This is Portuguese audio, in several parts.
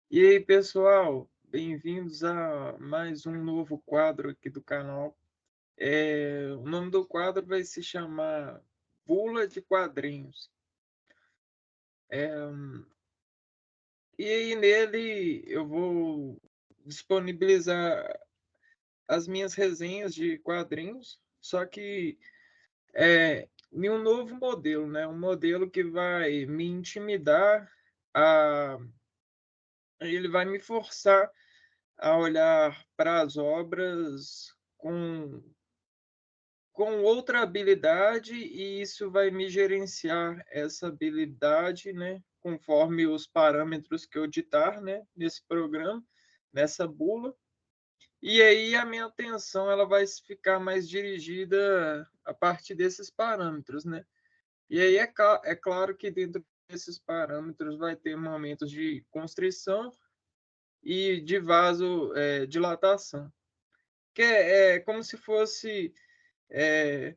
E aí, pessoal, bem-vindos a mais um novo quadro aqui do canal. O nome do quadro vai se chamar Bula de Quadrinhos. É, e aí, nele, eu vou disponibilizar as minhas resenhas de quadrinhos, só que em um novo modelo, né? Um modelo que vai me intimidar, a, ele vai me forçar a olhar para as obras com outra habilidade, e isso vai me gerenciar essa habilidade, né, conforme os parâmetros que eu ditar, né, nesse programa, nessa bula. E aí a minha atenção ela vai ficar mais dirigida a partir desses parâmetros, né? E aí é claro que dentro desses parâmetros vai ter momentos de constrição e de vasodilatação, que é como se fosse é,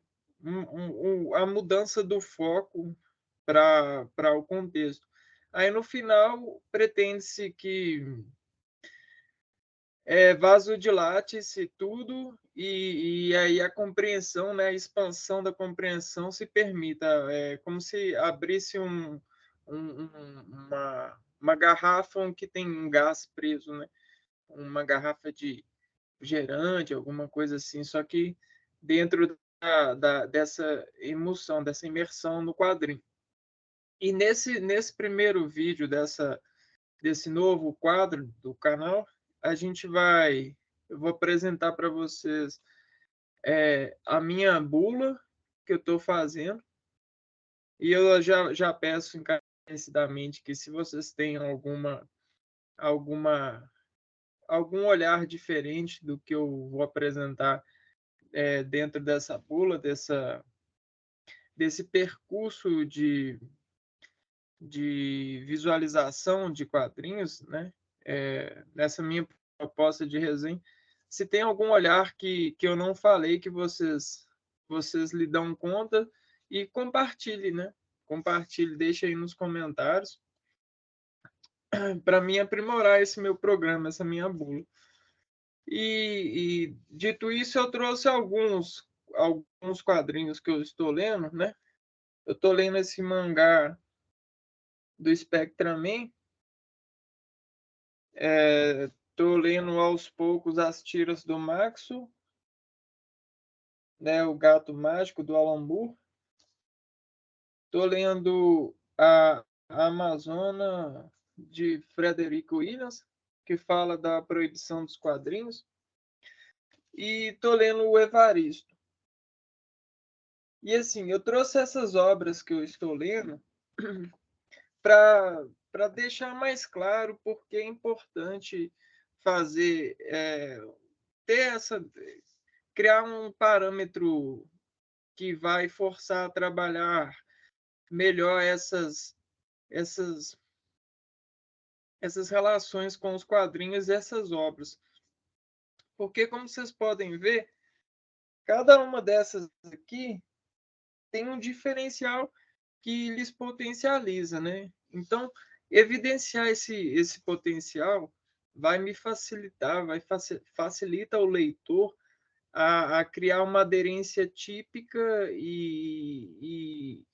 a mudança do foco para o contexto. Aí, no final, pretende-se que vasodilate-se tudo e aí a compreensão, né, a expansão da compreensão se permita. É como se abrisse uma garrafa que tem um gás preso, né? Uma garrafa de gerante, alguma coisa assim, só que dentro dessa emoção, dessa imersão no quadrinho. E nesse primeiro vídeo desse novo quadro do canal, a gente eu vou apresentar para vocês a minha bula que eu estou fazendo, e eu já peço encarecidamente que se vocês têm alguma, algum olhar diferente do que eu vou apresentar dentro dessa bula, desse percurso de visualização de quadrinhos, né? Nessa minha proposta de resenha, se tem algum olhar que eu não falei que vocês lhe dão conta, e compartilhe, né? Compartilhe, deixe aí nos comentários para mim aprimorar esse meu programa, essa minha bula. E dito isso, eu trouxe alguns quadrinhos que eu estou lendo, né? Eu estou lendo esse mangá do Spectraman. Estou lendo aos poucos as tiras do Maxo, né? O Gato Mágico do Alan Moore. Estou lendo a Amazona de Frederico Williams, que fala da proibição dos quadrinhos. E estou lendo o Evaristo. E assim, eu trouxe essas obras que eu estou lendo para deixar mais claro porque é importante fazer, ter essa, criar um parâmetro que vai forçar a trabalhar melhor essas, essas relações com os quadrinhos e essas obras. Porque, como vocês podem ver, cada uma dessas aqui tem um diferencial que lhes potencializa, né? Então, evidenciar esse potencial vai me facilitar, facilita o leitor a criar uma aderência típica e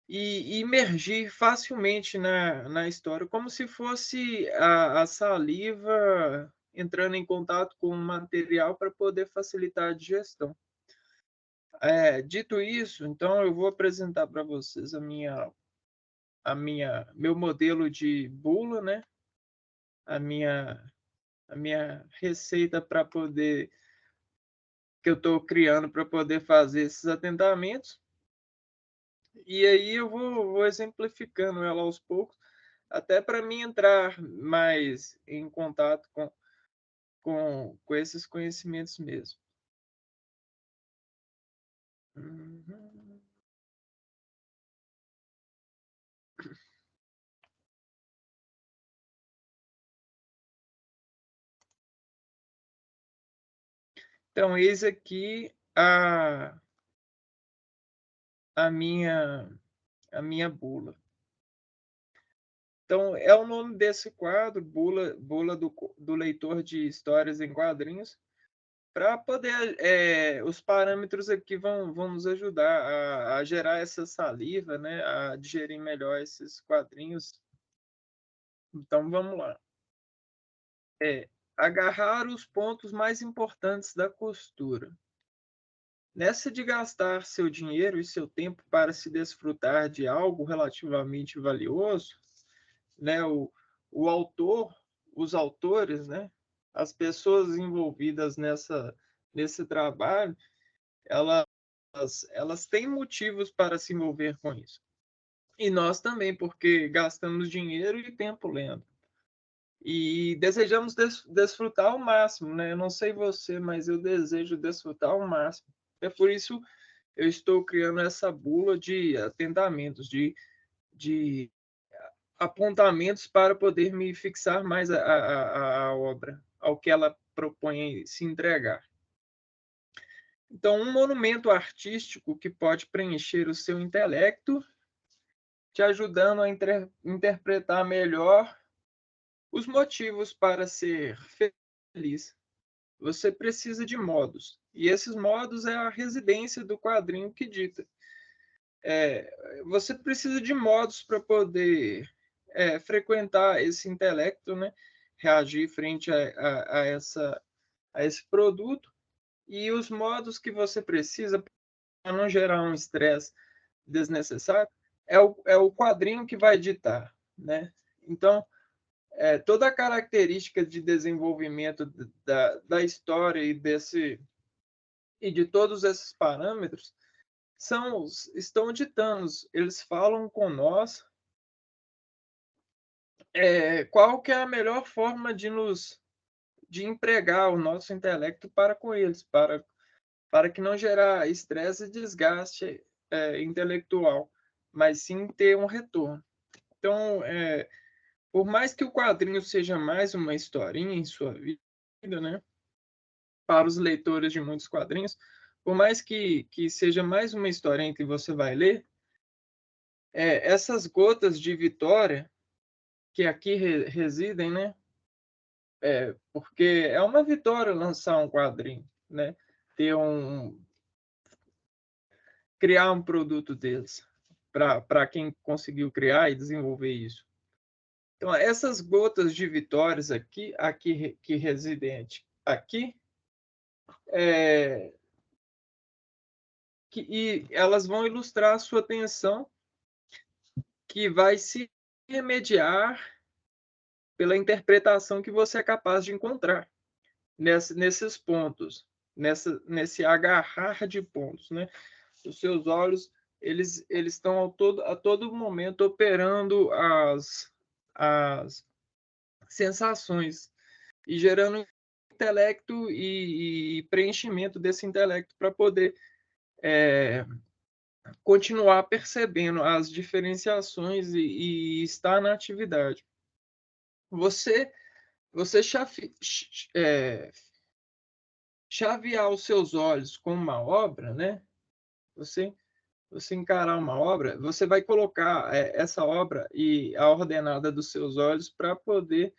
imergir facilmente na história, como se fosse a saliva entrando em contato com o material para poder facilitar a digestão. Dito isso, então eu vou apresentar para vocês meu modelo de bula, né? A minha, a minha receita para poder que eu estou criando para poder fazer esses atentamentos. E aí eu vou exemplificando ela aos poucos, até para mim entrar mais em contato com esses conhecimentos mesmo. Uhum. Então, eis aqui a minha, a minha bula. Então, é o nome desse quadro, Bula do Leitor de Histórias em Quadrinhos, para poder, os parâmetros aqui vão nos ajudar a gerar essa saliva, né, a digerir melhor esses quadrinhos. Então, vamos lá. Agarrar os pontos mais importantes da costura. Nessa de gastar seu dinheiro e seu tempo para se desfrutar de algo relativamente valioso, né, o autor, os autores, né, as pessoas envolvidas nesse trabalho, elas, elas têm motivos para se envolver com isso. E nós também, porque gastamos dinheiro e tempo lendo. E desejamos desfrutar ao máximo, né? Eu não sei você, mas eu desejo desfrutar ao máximo. É por isso eu estou criando essa bula de atentamentos, de apontamentos para poder me fixar mais a obra, ao que ela propõe se entregar. Então, um monumento artístico que pode preencher o seu intelecto, te ajudando a interpretar melhor os motivos para ser feliz. Você precisa de modos, e esses modos é a residência do quadrinho que dita. Você precisa de modos para poder frequentar esse intelecto, né? Reagir frente a esse produto, e os modos que você precisa para não gerar um estresse desnecessário é o quadrinho que vai ditar, né? Então, toda a característica de desenvolvimento da história e de todos esses parâmetros estão ditando, eles falam com nós qual que é a melhor forma de empregar o nosso intelecto para com eles, para que não gerar estresse e desgaste intelectual, mas sim ter um retorno. Então, por mais que o quadrinho seja mais uma historinha em sua vida, né, para os leitores de muitos quadrinhos, por mais que seja mais uma historinha que você vai ler, essas gotas de vitória que aqui residem, né, porque é uma vitória lançar um quadrinho, né, ter criar um produto deles, para quem conseguiu criar e desenvolver isso. Então, essas gotas de vitórias aqui que residem aqui, e elas vão ilustrar a sua atenção, que vai se remediar pela interpretação que você é capaz de encontrar nesses pontos, nesse agarrar de pontos, né? Os seus olhos, eles estão a todo momento operando as sensações e gerando intelecto e preenchimento desse intelecto para poder continuar percebendo as diferenciações e estar na atividade. Você, você chavear os seus olhos com uma obra, né? Você você encarar uma obra, você vai colocar essa obra e a ordenada dos seus olhos para poder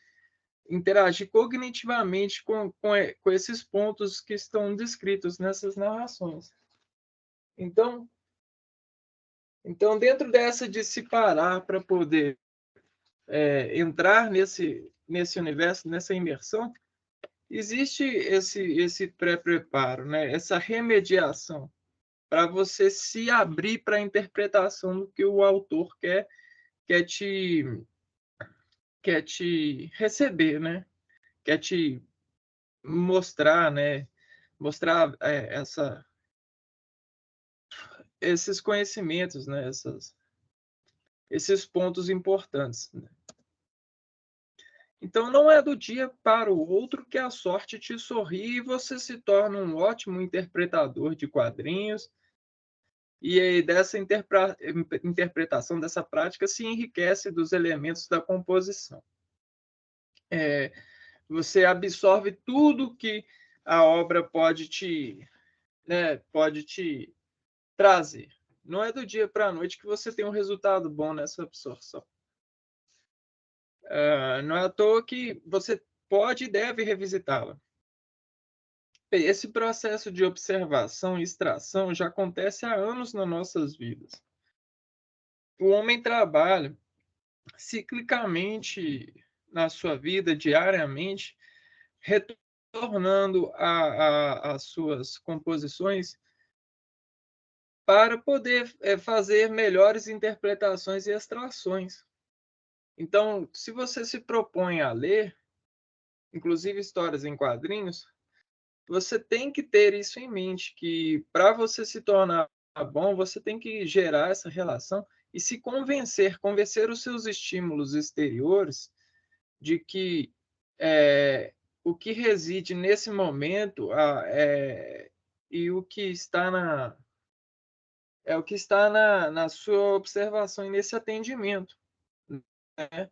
interagir cognitivamente com esses pontos que estão descritos nessas narrações. Então, dentro dessa de se parar para poder entrar nesse universo, nessa imersão, existe esse pré-preparo, né? Essa remediação, para você se abrir para a interpretação do que o autor quer te, quer te receber, né? Quer te mostrar, né? Mostrar esses conhecimentos, né? Esses pontos importantes, né? Então, não é do dia para o outro que a sorte te sorri e você se torna um ótimo interpretador de quadrinhos, e aí dessa interpretação, dessa prática, se enriquece dos elementos da composição. Você absorve tudo que a obra pode te trazer. Não é do dia para a noite que você tem um resultado bom nessa absorção. Não é à toa que você pode e deve revisitá-la. Esse processo de observação e extração já acontece há anos nas nossas vidas. O homem trabalha ciclicamente na sua vida, diariamente, retornando às suas composições para poder fazer melhores interpretações e extrações. Então, se você se propõe a ler, inclusive histórias em quadrinhos, você tem que ter isso em mente, que para você se tornar bom, você tem que gerar essa relação e se convencer os seus estímulos exteriores de que o que reside nesse momento e o que está o que está na sua observação e nesse atendimento, né?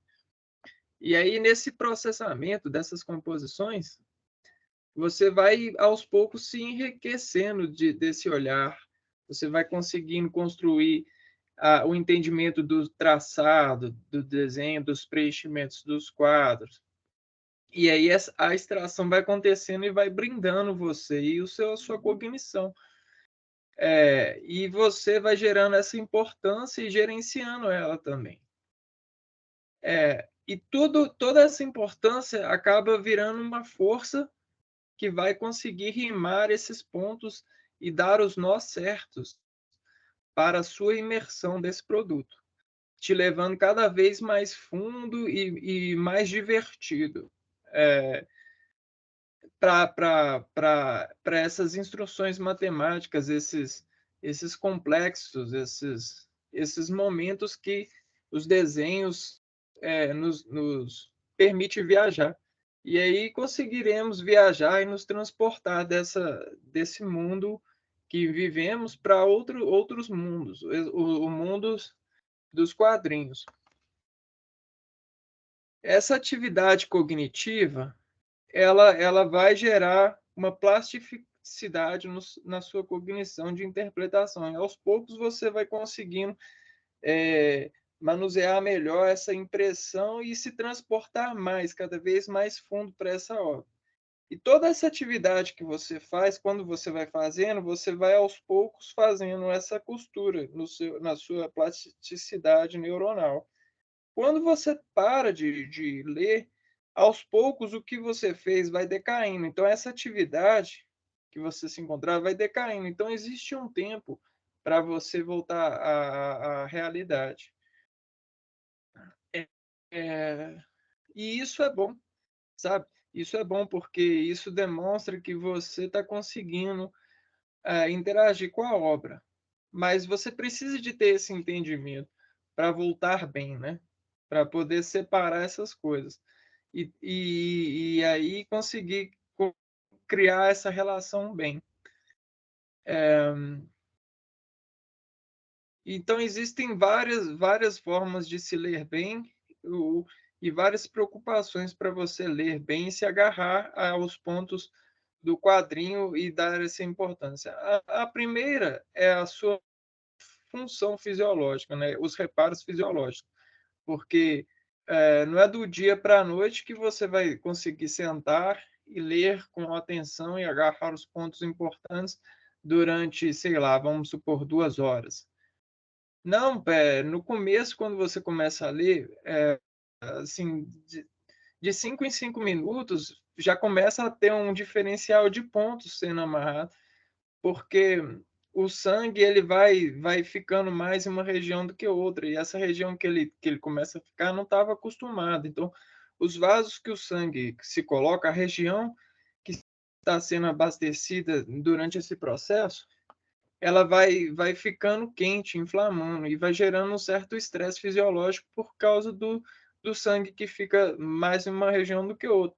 E aí, nesse processamento dessas composições, você vai aos poucos se enriquecendo desse olhar, você vai conseguindo construir o entendimento do traçado, do desenho, dos preenchimentos dos quadros. E aí a extração vai acontecendo e vai brindando você e a sua cognição. E você vai gerando essa importância e gerenciando ela também. E toda essa importância acaba virando uma força que vai conseguir rimar esses pontos e dar os nós certos para a sua imersão desse produto, te levando cada vez mais fundo e mais divertido para essas instruções matemáticas, esses complexos, esses momentos que os desenhos nos permite viajar. E aí conseguiremos viajar e nos transportar desse mundo que vivemos para outros mundos, o mundo dos quadrinhos. Essa atividade cognitiva, ela vai gerar uma plasticidade na sua cognição de interpretação. E aos poucos você vai conseguindo manusear melhor essa impressão e se transportar mais, cada vez mais fundo para essa obra. E toda essa atividade que você faz, quando você vai fazendo, você vai aos poucos fazendo essa costura na sua plasticidade neuronal. Quando você para de ler, aos poucos o que você fez vai decaindo. Então, essa atividade que você se encontrar vai decaindo. Então, existe um tempo para você voltar à realidade. É, e isso é bom, sabe? Isso é bom porque isso demonstra que você está conseguindo interagir com a obra. Mas você precisa de ter esse entendimento para voltar bem, né? Para poder separar essas coisas. E aí conseguir criar essa relação bem. Então, existem várias formas de se ler bem e várias preocupações para você ler bem e se agarrar aos pontos do quadrinho e dar essa importância. A primeira é a sua função fisiológica, né? Os reparos fisiológicos, porque não é do dia para a noite que você vai conseguir sentar e ler com atenção e agarrar os pontos importantes durante, sei lá, vamos supor, 2 horas. Não, no começo, quando você começa a ler, assim, de 5 em 5 minutos, já começa a ter um diferencial de pontos sendo amarrado, porque o sangue ele vai ficando mais em uma região do que outra, e essa região que ele começa a ficar não estava acostumado. Então, os vasos que o sangue se coloca, a região que está sendo abastecida durante esse processo, ela vai ficando quente, inflamando, e vai gerando um certo estresse fisiológico por causa do sangue que fica mais em uma região do que outra.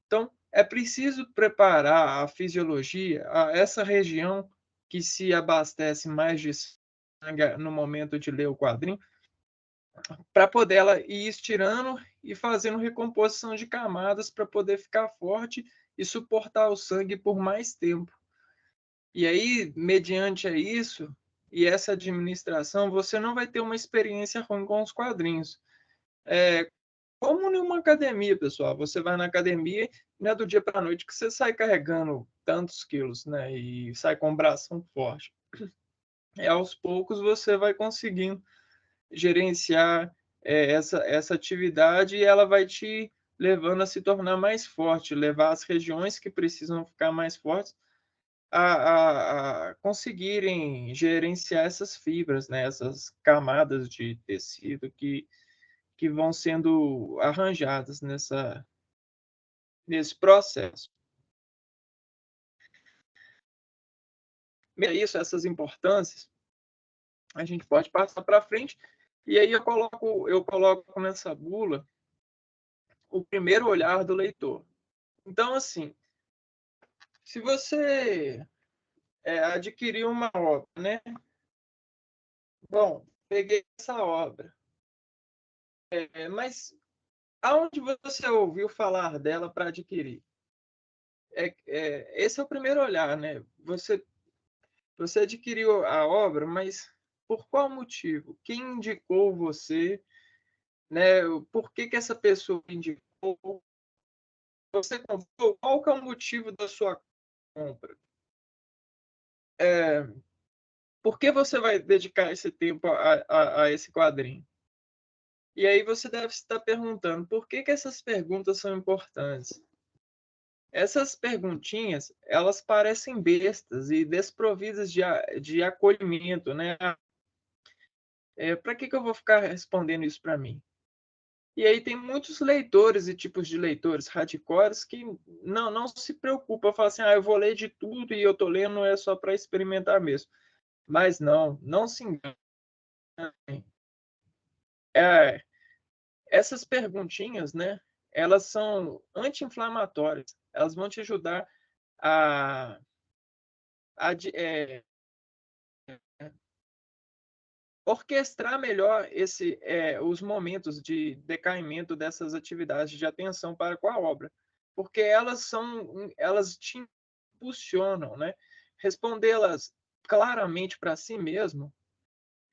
Então, é preciso preparar a fisiologia, essa região que se abastece mais de sangue no momento de ler o quadrinho, para poder ela ir estirando e fazendo recomposição de camadas para poder ficar forte e suportar o sangue por mais tempo. E aí, mediante isso e essa administração, você não vai ter uma experiência ruim com os quadrinhos. como em uma academia, pessoal. Você vai na academia, não é do dia para a noite que você sai carregando tantos quilos, né? E sai com o bração forte. Aos poucos você vai conseguindo gerenciar essa atividade e ela vai te levando a se tornar mais forte, levar as regiões que precisam ficar mais fortes a conseguirem gerenciar essas fibras, né? Essas camadas de tecido que vão sendo arranjadas nesse processo. É isso, essas importâncias, a gente pode passar para frente, e aí eu coloco nessa bula o primeiro olhar do leitor. Então, assim, se você adquirir uma obra, né? Bom, peguei essa obra, mas aonde você ouviu falar dela para adquirir? Esse é o primeiro olhar, né? Você adquiriu a obra, mas por qual motivo? Quem indicou você, né? Por que essa pessoa indicou? Você comprou? Qual que é o motivo da sua compra? É, por que você vai dedicar esse tempo a esse quadrinho? E aí você deve estar perguntando por que essas perguntas são importantes. Essas perguntinhas, elas parecem bestas e desprovidas de acolhimento, né? Para que eu vou ficar respondendo isso para mim? E aí tem muitos leitores e tipos de leitores hardcores que não se preocupam, falam assim, eu vou ler de tudo e eu tô lendo é só para experimentar mesmo. Mas não se engane. É, essas perguntinhas, né, elas são anti-inflamatórias. Elas vão te ajudar a, a orquestrar melhor os momentos de decaimento dessas atividades de atenção para com a obra, porque elas te impulsionam, né? Respondê-las claramente para si mesmo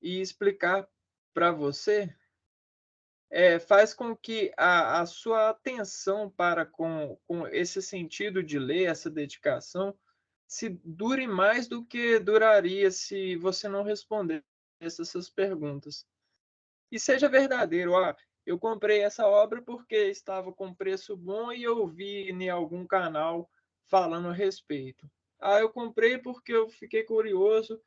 e explicar para você faz com que a sua atenção para com esse sentido de ler, essa dedicação, se dure mais do que duraria se você não respondesse essas perguntas. E seja verdadeiro, eu comprei essa obra porque estava com preço bom e eu vi em algum canal falando a respeito. Eu comprei porque eu fiquei curioso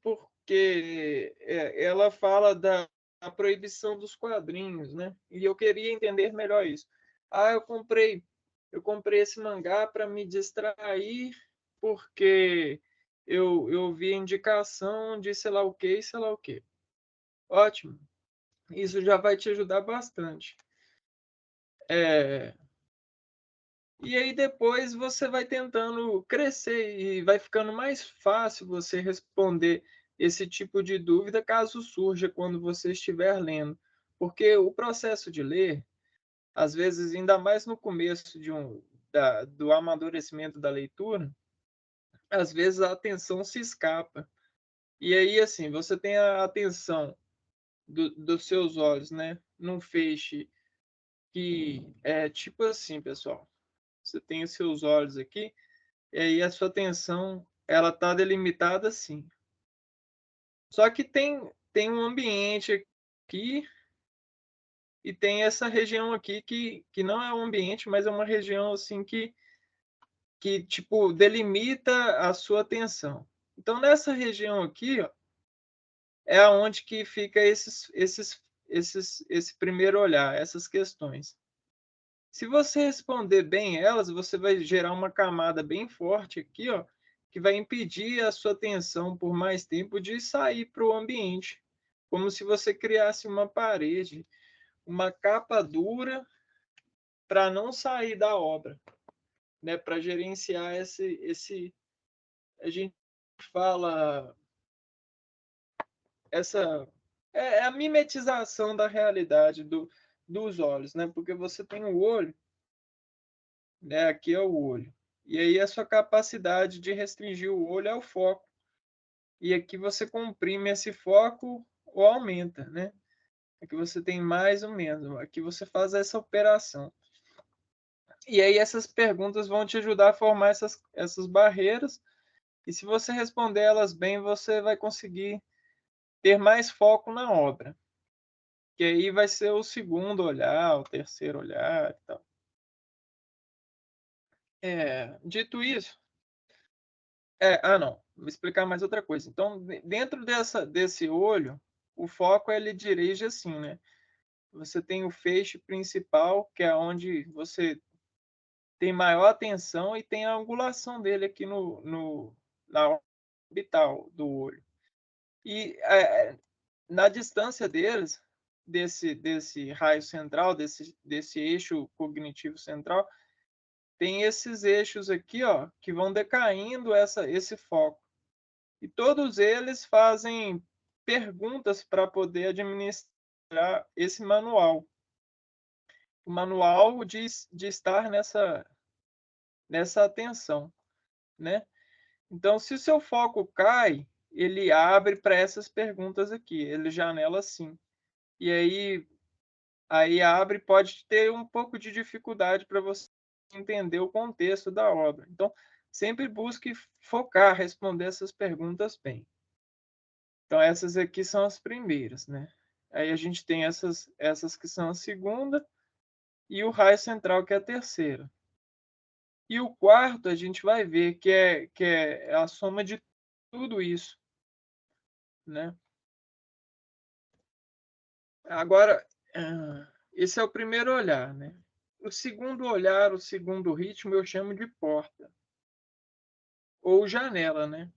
porque ela fala da proibição dos quadrinhos, né? E eu queria entender melhor isso. Eu comprei esse mangá para me distrair porque eu vi a indicação de sei lá o que e sei lá o que. Ótimo. Isso já vai te ajudar bastante. É, E aí depois você vai tentando crescer e vai ficando mais fácil você responder esse tipo de dúvida caso surja quando você estiver lendo. Porque o processo de ler, às vezes, ainda mais no começo do amadurecimento da leitura, às vezes a atenção se escapa. E aí, assim, você tem a atenção dos seus olhos, né? Num feixe que é tipo assim, pessoal. Você tem os seus olhos aqui. E aí a sua atenção, ela está delimitada assim. Só que tem um ambiente aqui e tem essa região aqui que não é um ambiente, mas é uma região assim que tipo delimita a sua atenção. Então nessa região aqui, ó, é aonde que fica esse primeiro olhar, essas questões. Se você responder bem elas, você vai gerar uma camada bem forte aqui, ó, que vai impedir a sua atenção por mais tempo de sair para o ambiente, como se você criasse uma parede, uma capa dura para não sair da obra, né? Para gerenciar a gente fala essa a mimetização da realidade dos olhos, né? Porque você tem o olho, né? Aqui é o olho. E aí a sua capacidade de restringir o olho é o foco. E aqui você comprime esse foco ou aumenta, né? Aqui você tem mais ou menos. Aqui você faz essa operação. E aí essas perguntas vão te ajudar a formar essas barreiras. E se você responder elas bem, você vai conseguir ter mais foco na obra. Que aí vai ser o segundo olhar, o terceiro olhar e tal. Dito isso, não, vou explicar mais outra coisa. Então, dentro desse olho, o foco ele dirige assim, né? Você tem o feixe principal, que é onde você tem maior atenção e tem a angulação dele aqui na orbital do olho. E na distância deles, desse raio central, desse eixo cognitivo central, tem esses eixos aqui, ó, que vão decaindo esse foco. E todos eles fazem perguntas para poder administrar esse manual. O manual de estar nessa atenção, né? Então, se o seu foco cai, ele abre para essas perguntas aqui, ele janela assim. E aí abre, pode ter um pouco de dificuldade para você entender o contexto da obra. Então, sempre busque focar, responder essas perguntas bem. Então, essas aqui são as primeiras, né? Aí a gente tem essas que são a segunda e o raio central, que é a terceira. E o quarto, a gente vai ver que é a soma de tudo isso, né? Agora, esse é o primeiro olhar, né? O segundo olhar, o segundo ritmo, eu chamo de porta ou janela, né?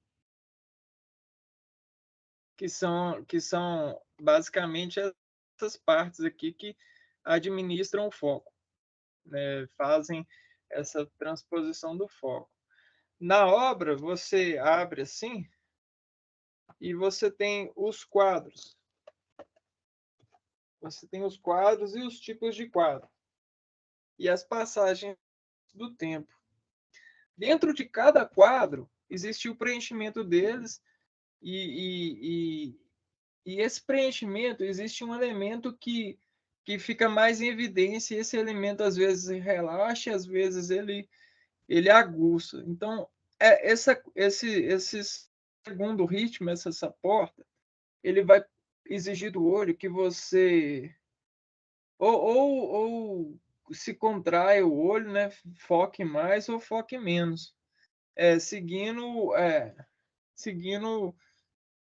Que são basicamente essas partes aqui que administram o foco, né? Fazem essa transposição do foco. Na obra, você abre assim e você tem os quadros. Você tem os quadros e os tipos de quadro. E as passagens do tempo. Dentro de cada quadro, existe o preenchimento deles e, e esse preenchimento, existe um elemento que fica mais em evidência, e esse elemento às vezes relaxa, às vezes ele aguça. Então, esse segundo ritmo, essa porta, ele vai exigir do olho que você ou se contrai o olho, né? Foque mais ou foque menos. Seguindo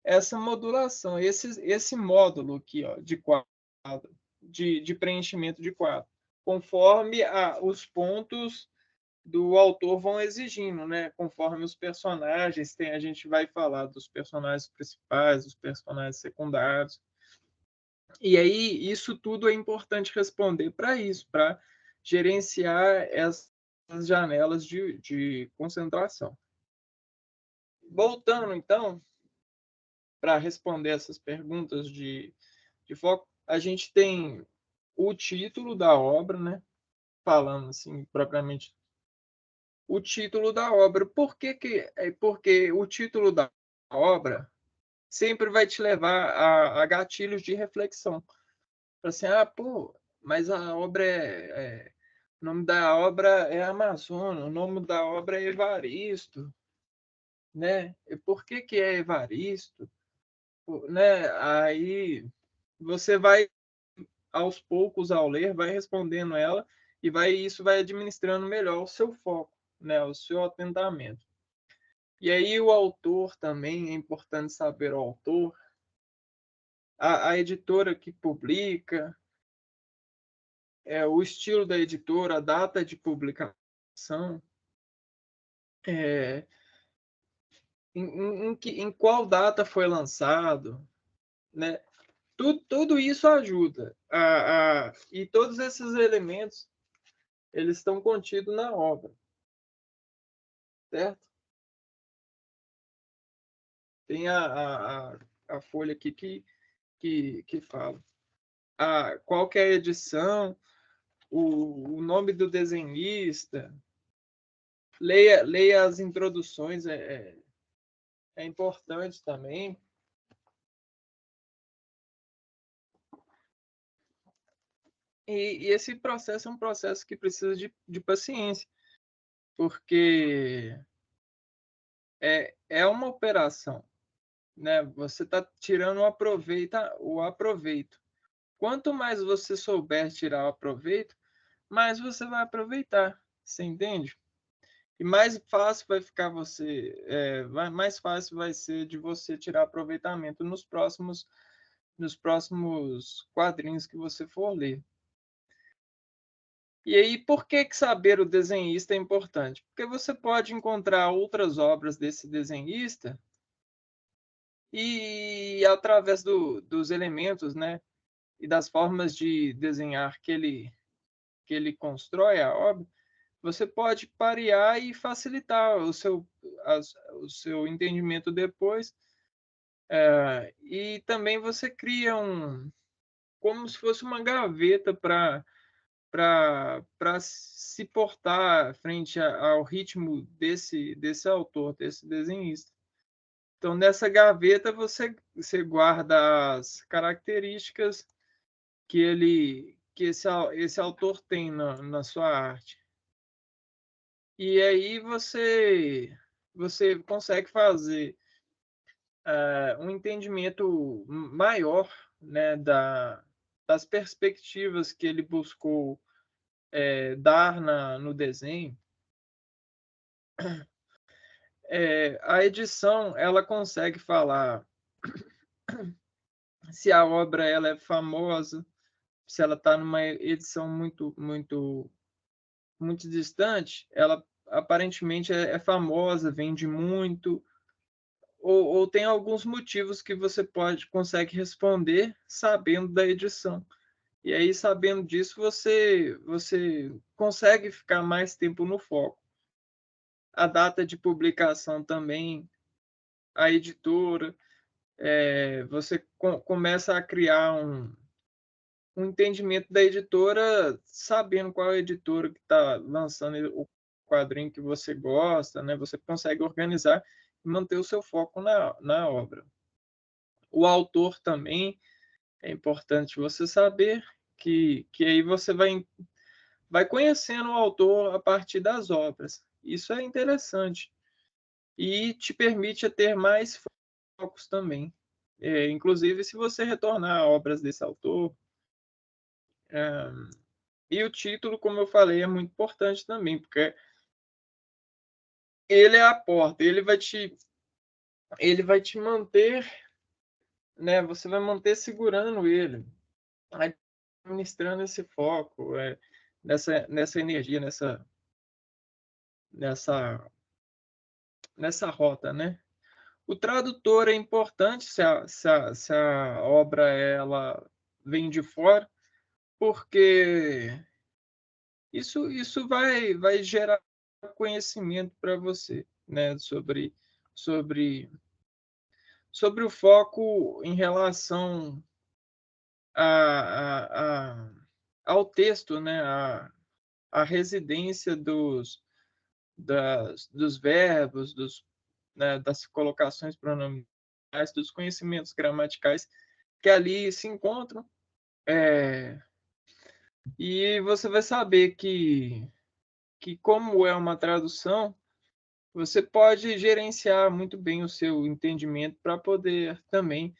essa modulação, esse módulo aqui, ó, de quadro, de preenchimento de quadro, conforme os pontos do autor vão exigindo, né? Conforme os personagens, a gente vai falar dos personagens principais, dos personagens secundários. E aí, isso tudo é importante responder para isso, para gerenciar essas janelas de concentração. Voltando, então, para responder essas perguntas de foco, a gente tem o título da obra, né? Falando assim, propriamente, o título da obra. Porque o título da obra sempre vai te levar a gatilhos de reflexão. Assim, pô, mas a obra o nome da obra é Amazônia, o nome da obra é Evaristo, né? E por que é Evaristo? Né? Aí você vai aos poucos ao ler, vai respondendo ela e isso vai administrando melhor o seu foco, né? O seu atentamento. E aí o autor também, é importante saber o autor, a editora que publica, o estilo da editora, a data de publicação, é, em qual data foi lançado, né? Tudo isso ajuda. E todos esses elementos, eles estão contidos na obra, certo? Tem a folha aqui que fala qual que é a edição, o nome do desenhista, leia as introduções, é importante também. E esse processo é um processo que precisa de paciência, porque é uma operação, né? Você está tirando o aproveito. Quanto mais você souber tirar o aproveito, mais você vai aproveitar. Você entende? E mais fácil vai ficar mais fácil vai ser de você tirar aproveitamento nos próximos quadrinhos que você for ler. E aí, por que saber o desenhista é importante? Porque você pode encontrar outras obras desse desenhista e através dos elementos, né, e das formas de desenhar que ele constrói a obra, você pode parear e facilitar o seu entendimento depois. E também você cria como se fosse uma gaveta para se portar frente ao ritmo desse autor, desse desenhista. Então, nessa gaveta, você guarda as características que esse autor tem na sua arte. E aí você consegue fazer um entendimento maior, né, das perspectivas que ele buscou dar no desenho. A edição ela consegue falar se a obra ela é famosa, se ela está numa edição muito distante, ela aparentemente é famosa, vende muito, ou tem alguns motivos que você consegue responder sabendo da edição. E aí, sabendo disso, você consegue ficar mais tempo no foco. A data de publicação também, a editora, você começa a criar um entendimento da editora, sabendo qual é a editora que está lançando o quadrinho que você gosta, né? Você consegue organizar e manter o seu foco na obra. O autor também é importante você saber que aí você vai conhecendo o autor a partir das obras. Isso é interessante e te permite ter mais focos também. Inclusive, se você retornar a obras desse autor, é, e o título, como eu falei, é muito importante também, porque ele é a porta, ele vai te manter, né? Você vai manter segurando ele, administrando esse foco, nessa energia, nessa, nessa rota, né? O tradutor é importante se a obra ela vem de fora, porque isso vai gerar conhecimento para você, né? Sobre, sobre o foco em relação a, a, ao texto, né? A residência dos verbos, né? Das colocações pronominais, dos conhecimentos gramaticais que ali se encontram. É, e você vai saber que, como é uma tradução, você pode gerenciar muito bem o seu entendimento para poder também.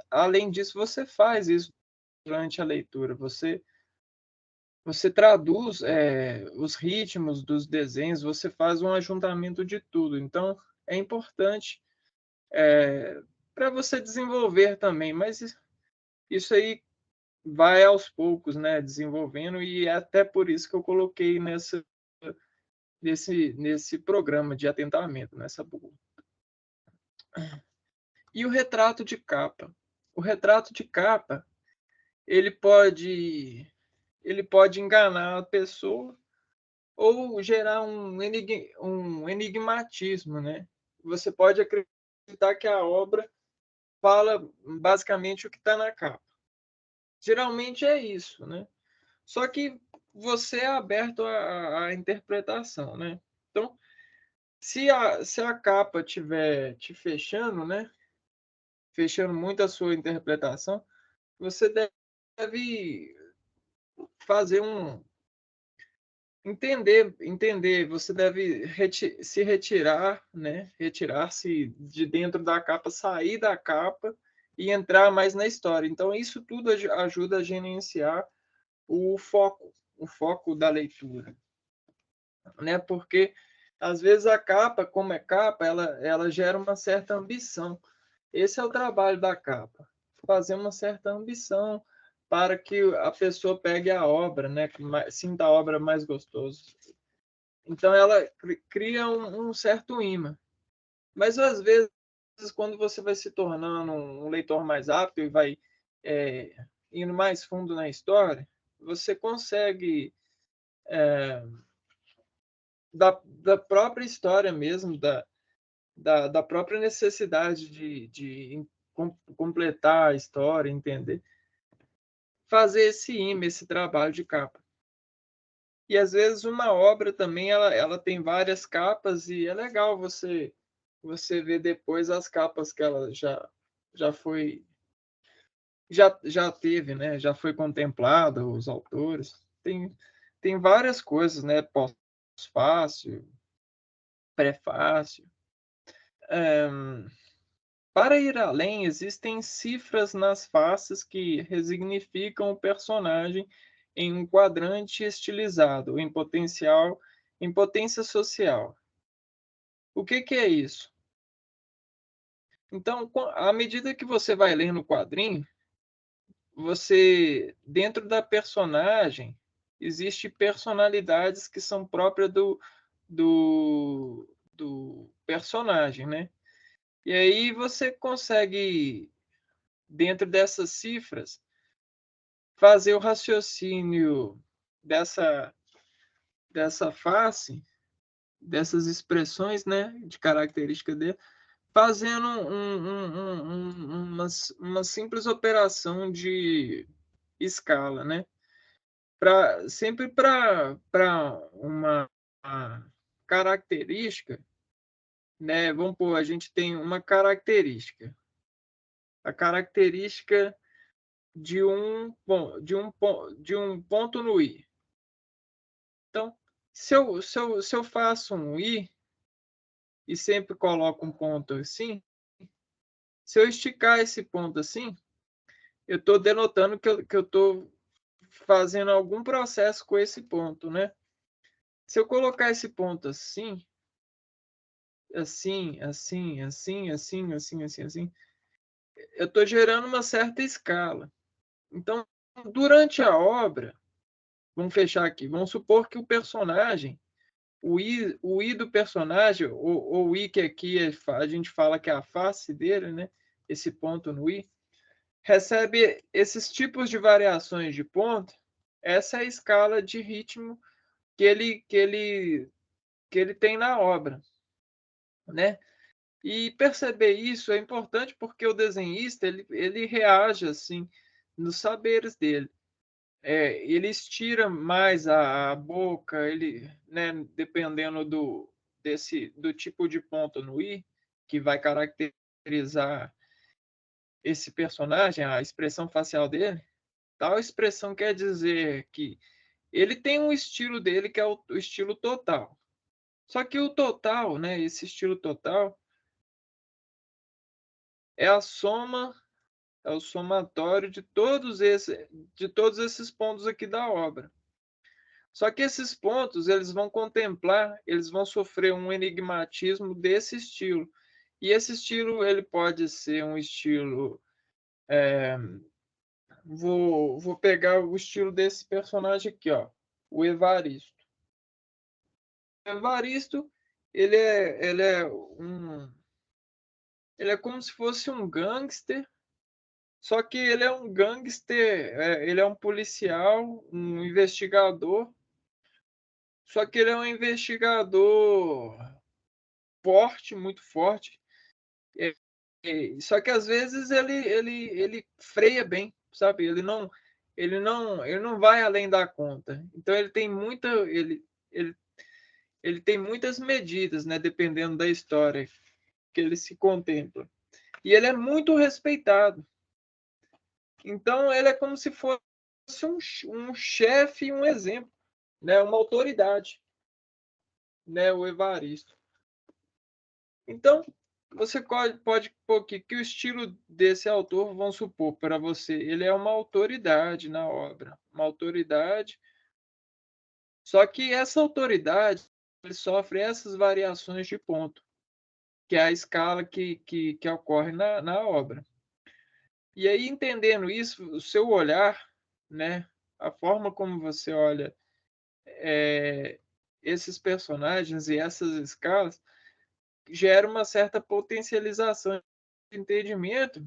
Além disso, você faz isso durante a leitura. Você traduz os ritmos dos desenhos, você faz um ajuntamento de tudo. Então, é importante para você desenvolver também, mas isso aí vai aos poucos, né, desenvolvendo, e é até por isso que eu coloquei nesse programa de atentamento, nessa bula. E o retrato de capa? O retrato de capa, ele pode enganar a pessoa ou gerar um enigmatismo, né? Você pode acreditar que a obra fala basicamente o que está na capa. Geralmente é isso, né? Só que você é aberto à interpretação, né? Então, se a capa estiver te fechando, né? Fechando muito a sua interpretação, você deve deve fazer entender, você deve se retirar, né? Retirar-se de dentro da capa, sair da capa e entrar mais na história. Então, isso tudo ajuda a gerenciar o foco da leitura, né? Porque às vezes a capa, como é capa, ela gera uma certa ambição. Esse é o trabalho da capa, fazer uma certa ambição para que a pessoa pegue a obra, né? Sinta a obra mais gostoso. Então ela cria um certo imã. Mas às vezes, quando você vai se tornando um leitor mais apto e vai indo mais fundo na história, você consegue da própria história mesmo, da própria necessidade de completar a história, entender, fazer esse imã, esse trabalho de capa. E às vezes uma obra também ela tem várias capas e é legal você ver depois as capas que ela já foi já teve, né? Já foi contemplada os autores. Tem várias coisas, né? Pós-fácil, prefácio. Para ir além, existem cifras nas faces que resignificam o personagem em um quadrante estilizado, em potência social. O que é isso? Então, à medida que você vai lendo o quadrinho, você, dentro da personagem, existe personalidades que são próprias do personagem, né? E aí você consegue, dentro dessas cifras, fazer o raciocínio dessa face, dessas expressões, né, de característica dele, fazendo uma simples operação de escala, né? Sempre para uma característica, né? Vamos pôr, a gente tem uma característica. A característica de um ponto no i. Então, se eu faço um i e sempre coloco um ponto assim, se eu esticar esse ponto assim, eu estou denotando que eu estou fazendo algum processo com esse ponto, né? Se eu colocar esse ponto assim, assim, eu estou gerando uma certa escala. Então, durante a obra, vamos fechar aqui, vamos supor que o personagem, o I do personagem, ou o I que aqui a gente fala que é a face dele, né? Esse ponto no I, recebe esses tipos de variações de ponto, essa é a escala de ritmo que ele tem na obra, né? E perceber isso é importante porque o desenhista ele reage assim nos saberes dele. Ele estira mais a boca, ele, né, dependendo do tipo de ponto no i que vai caracterizar esse personagem, a expressão facial dele. Tal expressão quer dizer que ele tem um estilo dele que é o estilo total. Só que o total, né, esse estilo total é a soma, é o somatório de todos esses pontos aqui da obra. Só que esses pontos, eles vão contemplar, eles vão sofrer um enigmatismo desse estilo. E esse estilo, ele pode ser um estilo. Vou pegar o estilo desse personagem aqui, ó, o Evaristo. O Evaristo, ele é como se fosse um gangster, só que ele é um gangster, ele é um policial, um investigador, só que ele é um investigador forte, muito forte. É, só que às vezes ele freia bem, sabe? Ele não vai além da conta. Então ele, ele tem muitas medidas, né? Dependendo da história que ele se contempla. E ele é muito respeitado. Então ele é como se fosse um chefe e um exemplo, né? Uma autoridade, né? O Evaristo. Então, você pode pôr aqui que o estilo desse autor, vamos supor, para você, ele é uma autoridade na obra, uma autoridade. Só que essa autoridade ele sofre essas variações de ponto, que é a escala que ocorre na obra. E aí, entendendo isso, o seu olhar, né, a forma como você olha esses personagens e essas escalas, gera uma certa potencialização de entendimento,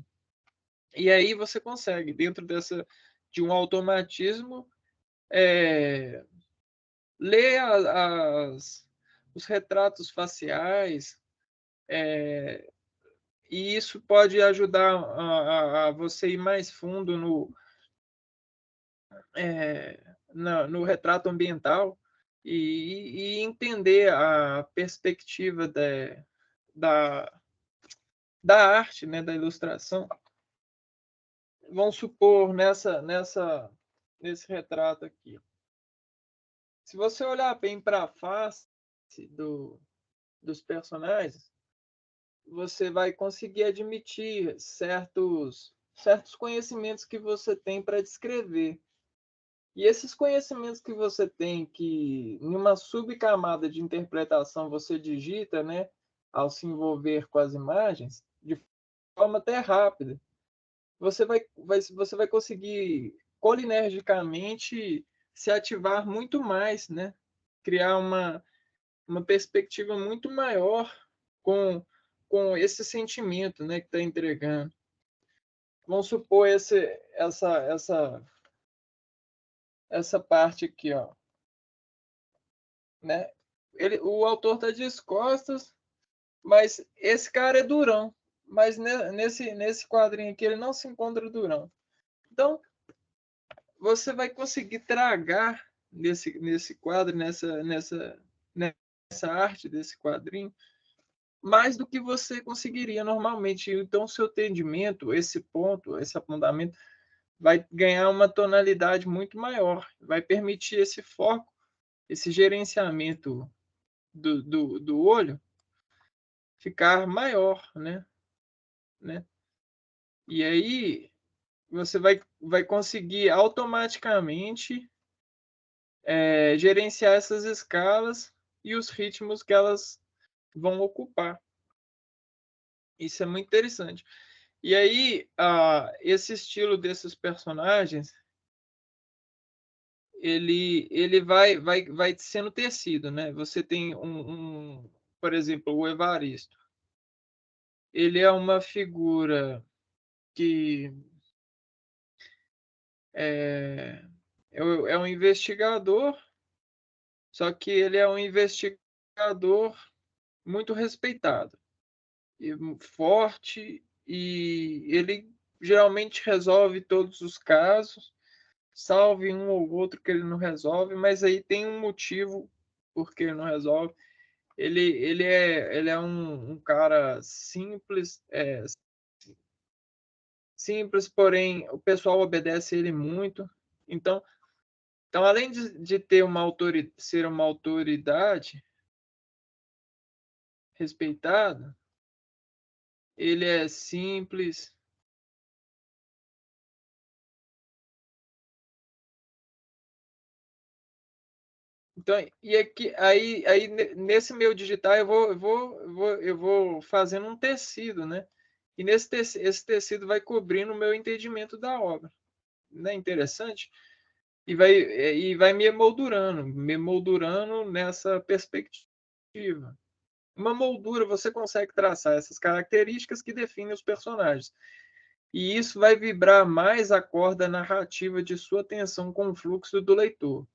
e aí você consegue, dentro de um automatismo, ler os retratos faciais, e isso pode ajudar a você ir mais fundo no retrato ambiental e entender a perspectiva da, da arte, né, da ilustração. Vamos supor nesse retrato aqui. Se você olhar bem para a face dos personagens, você vai conseguir admitir certos conhecimentos que você tem para descrever. E esses conhecimentos que você tem, que em uma subcamada de interpretação você digita, né, ao se envolver com as imagens, de forma até rápida, você vai conseguir colinergicamente se ativar muito mais, né? Criar uma perspectiva muito maior com, com esse sentimento, né, que está entregando. Vamos supor essa parte aqui, ó, né? O autor está de costas, mas esse cara é durão. Mas nesse quadrinho aqui ele não se encontra durão. Então, você vai conseguir tragar nesse quadro, nessa arte desse quadrinho, mais do que você conseguiria normalmente. Então, seu entendimento, esse ponto, esse apontamento, vai ganhar uma tonalidade muito maior, vai permitir esse foco, esse gerenciamento do olho ficar maior, né? E aí você vai conseguir automaticamente gerenciar essas escalas e os ritmos que elas vão ocupar. Isso é muito interessante. E aí, esse estilo desses personagens, ele vai sendo tecido, né? Você tem por exemplo, o Evaristo. Ele é uma figura que é, é um investigador, só que ele é um investigador muito respeitado, e forte, e ele geralmente resolve todos os casos, salve um ou outro que ele não resolve, mas aí tem um motivo por que ele não resolve. Ele é um cara simples, simples, porém o pessoal obedece ele muito. Então além de ter ser uma autoridade respeitada, ele é simples. Então, e aqui, aí nesse meu digitar eu vou fazendo um tecido, né? E esse tecido vai cobrindo o meu entendimento da obra. Não é interessante? E vai me emoldurando nessa perspectiva. Uma moldura, você consegue traçar essas características que definem os personagens. E isso vai vibrar mais a corda narrativa de sua atenção com o fluxo do leitor.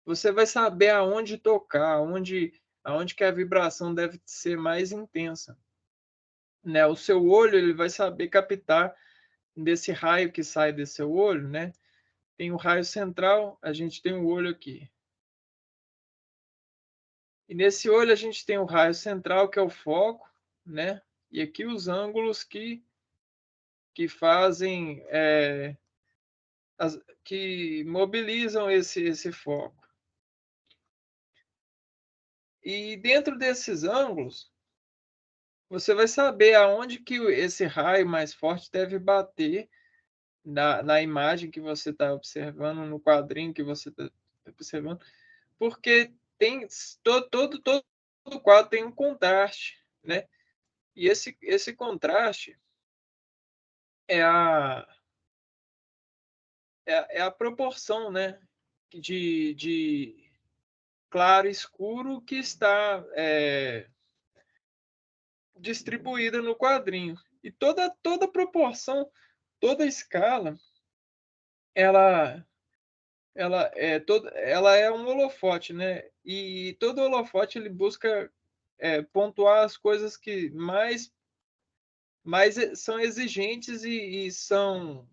Você vai saber aonde tocar, aonde que a vibração deve ser mais intensa, né? O seu olho ele vai saber captar desse raio que sai desse seu olho, né? Tem o raio central, a gente tem o olho aqui. E nesse olho a gente tem o raio central, que é o foco, né? E aqui os ângulos que fazem que mobilizam esse foco. E dentro desses ângulos, você vai saber aonde que esse raio mais forte deve bater na imagem que você está observando, no quadrinho que você está observando, porque tem todo quadro tem um contraste, né? E esse contraste é a proporção, né, de claro e escuro que está distribuída no quadrinho. E toda proporção, toda escala, ela ela é um holofote, né? E todo holofote ele busca pontuar as coisas que mais são exigentes e são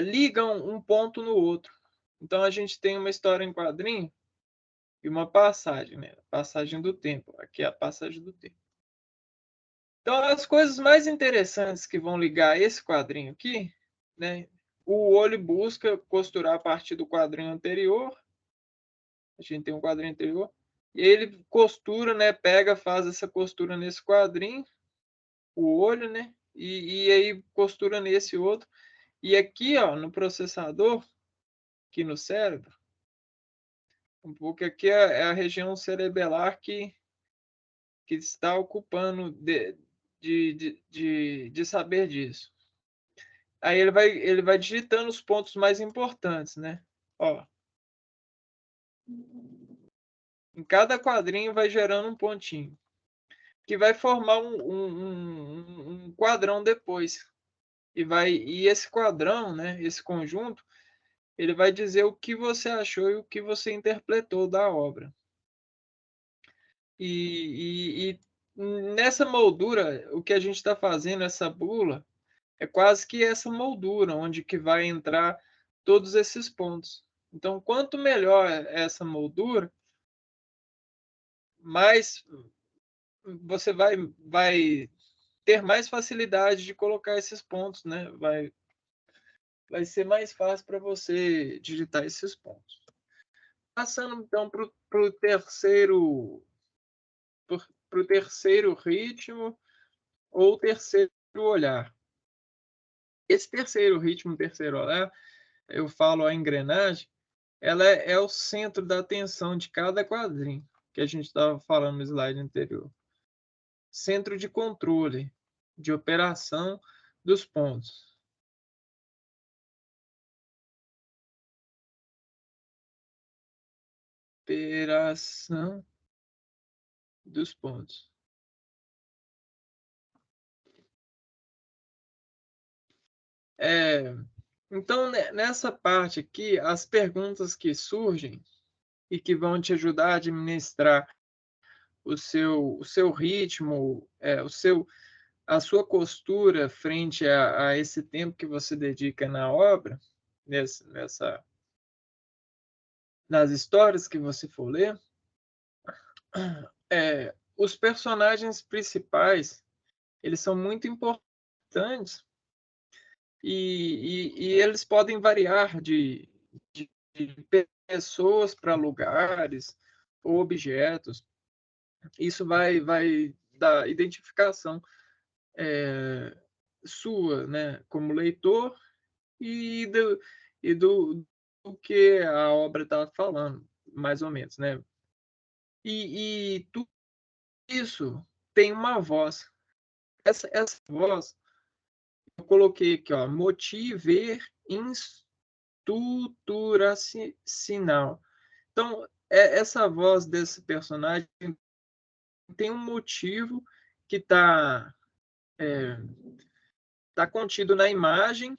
ligam um ponto no outro. Então a gente tem uma história em quadrinho e uma passagem, né? Passagem do tempo. Aqui é a passagem do tempo. Então as coisas mais interessantes que vão ligar esse quadrinho aqui, né? O olho busca costurar a partir do quadrinho anterior. A gente tem um quadrinho anterior. E ele costura, né? Pega, faz essa costura nesse quadrinho, o olho, né? E aí costura nesse outro. E aqui, ó, no processador, aqui no cérebro, um pouco aqui é a região cerebelar que está ocupando de saber disso. Aí ele vai digitando os pontos mais importantes, né? Ó, em cada quadrinho vai gerando um pontinho, que vai formar um quadrão depois. E esse quadrão, né, esse conjunto, ele vai dizer o que você achou e o que você interpretou da obra. E nessa moldura, o que a gente está fazendo, essa bula, é quase que essa moldura, onde que vai entrar todos esses pontos. Então, quanto melhor essa moldura, mais você vai ter mais facilidade de colocar esses pontos, né? Vai ser mais fácil para você digitar esses pontos. Passando então para o terceiro ritmo ou terceiro olhar. Esse terceiro ritmo, terceiro olhar, eu falo a engrenagem, ela é o centro da atenção de cada quadrinho, que a gente estava falando no slide anterior. Centro de controle, de operação dos pontos. Operação dos pontos. Então, nessa parte aqui, as perguntas que surgem e que vão te ajudar a administrar o seu ritmo, a sua postura frente a esse tempo que você dedica na obra, nas histórias que você for ler, os personagens principais, eles são muito importantes e eles podem variar de pessoas para lugares ou objetos. Isso vai dar identificação sua, né, como leitor e do que a obra está falando, mais ou menos, né? E tudo isso tem uma voz. Essa voz, eu coloquei aqui, ó, motiver instruturacional. Então, essa voz desse personagem tem um motivo que tá contido na imagem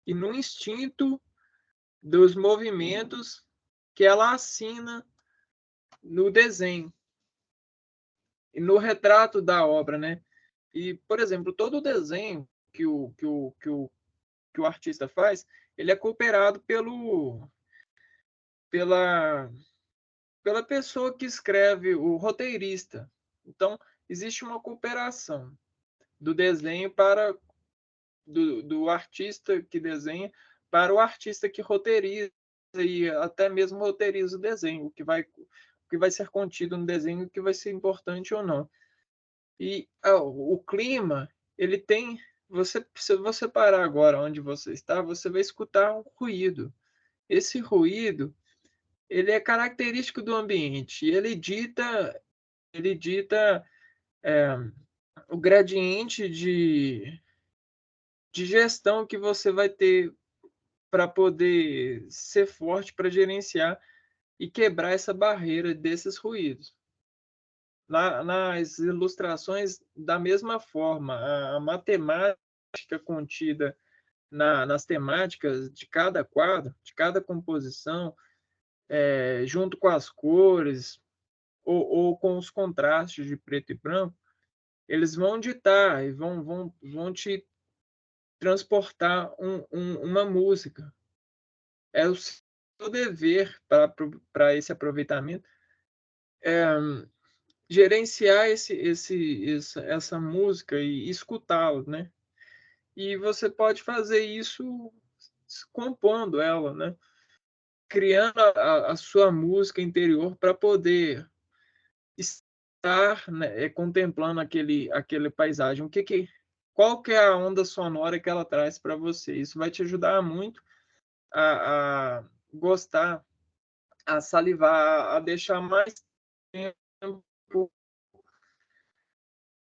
e no instinto dos movimentos que ela assina no desenho e no retrato da obra, né? E, por exemplo, todo o desenho que o artista faz, ele é cooperado pela, pela pessoa que escreve, o roteirista. Então, existe uma cooperação do desenho do artista que desenha para o artista que roteiriza e até mesmo roteiriza o desenho, o que vai ser contido no desenho, o que vai ser importante ou não. E o clima, ele tem. Se você parar agora onde você está, você vai escutar um ruído. Esse ruído, ele é característico do ambiente. E ele dita o gradiente de gestão que você vai ter para poder ser forte para gerenciar e quebrar essa barreira desses ruídos. Nas ilustrações, da mesma forma, a matemática contida nas temáticas de cada quadro, de cada composição, junto com as cores ou com os contrastes de preto e branco, eles vão ditar e vão te transportar uma música. É o seu dever para esse aproveitamento gerenciar essa música e escutá-la, né? E você pode fazer isso compondo ela, né? Criando a sua música interior para poder estar, né, contemplando aquele paisagem. Qual que é a onda sonora que ela traz para você? Isso vai te ajudar muito a gostar, a salivar, a deixar mais tempo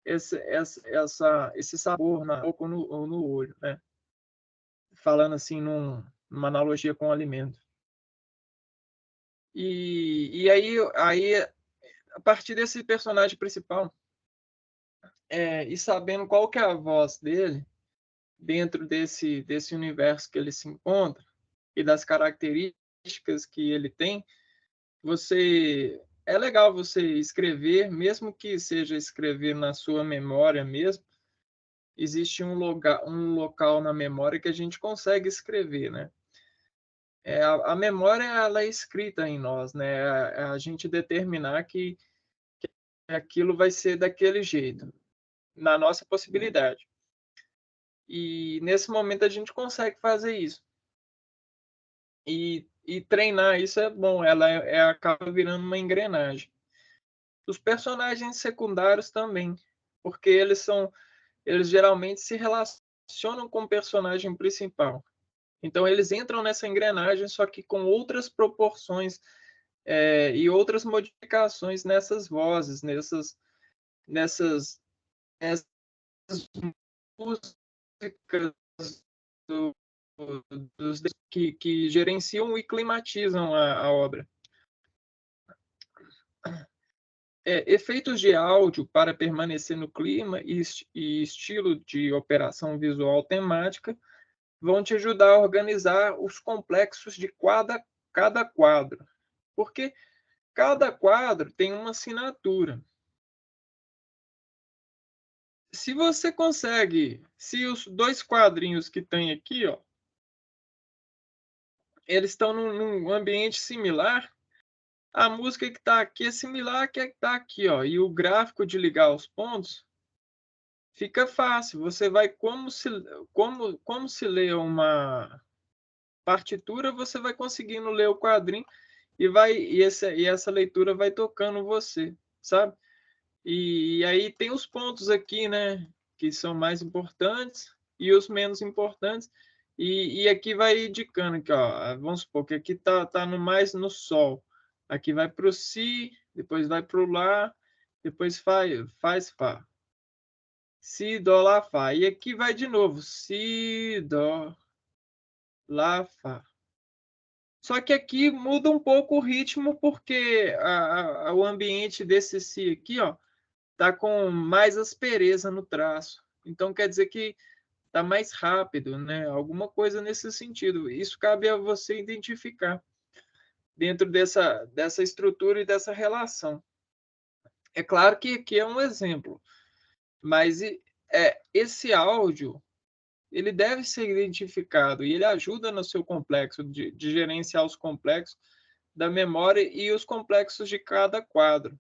esse sabor na boca ou no olho, né? Falando assim numa analogia com o alimento. E aí, a partir desse personagem principal, e sabendo qual que é a voz dele, dentro desse universo que ele se encontra, e das características que ele tem, é legal você escrever, mesmo que seja escrever na sua memória mesmo, existe um local na memória que a gente consegue escrever, né? A memória ela é escrita em nós, né? A gente determinar que aquilo vai ser daquele jeito, na nossa possibilidade. E nesse momento a gente consegue fazer isso. E treinar isso é bom, ela acaba virando uma engrenagem. Os personagens secundários também, porque eles geralmente se relacionam com o personagem principal. Então eles entram nessa engrenagem, só que com outras proporções e outras modificações nessas vozes, nessas músicas do, que gerenciam e climatizam a obra. Efeitos de áudio para permanecer no clima e estilo de operação visual temática vão te ajudar a organizar os complexos de cada quadro, porque cada quadro tem uma assinatura. Se você consegue, se os dois quadrinhos que tem aqui, ó, eles estão num ambiente similar, a música que está aqui é similar à que está aqui, ó, e o gráfico de ligar os pontos fica fácil. Você vai como se lê uma partitura, você vai conseguindo ler o quadrinho e essa leitura vai tocando você, sabe? E aí tem os pontos aqui, né, que são mais importantes e os menos importantes. E aqui vai indicando aqui, ó, vamos supor que aqui tá no mais no sol. Aqui vai para o si, depois vai para o lá, depois faz fá. Si, dó, lá, fá. E aqui vai de novo, si, dó, lá, fá. Só que aqui muda um pouco o ritmo porque o ambiente desse si aqui, ó, tá com mais aspereza no traço. Então quer dizer que tá mais rápido, né? Alguma coisa nesse sentido. Isso cabe a você identificar dentro dessa estrutura e dessa relação. É claro que aqui é um exemplo, mas esse áudio ele deve ser identificado e ele ajuda no seu complexo de gerenciar os complexos da memória e os complexos de cada quadro.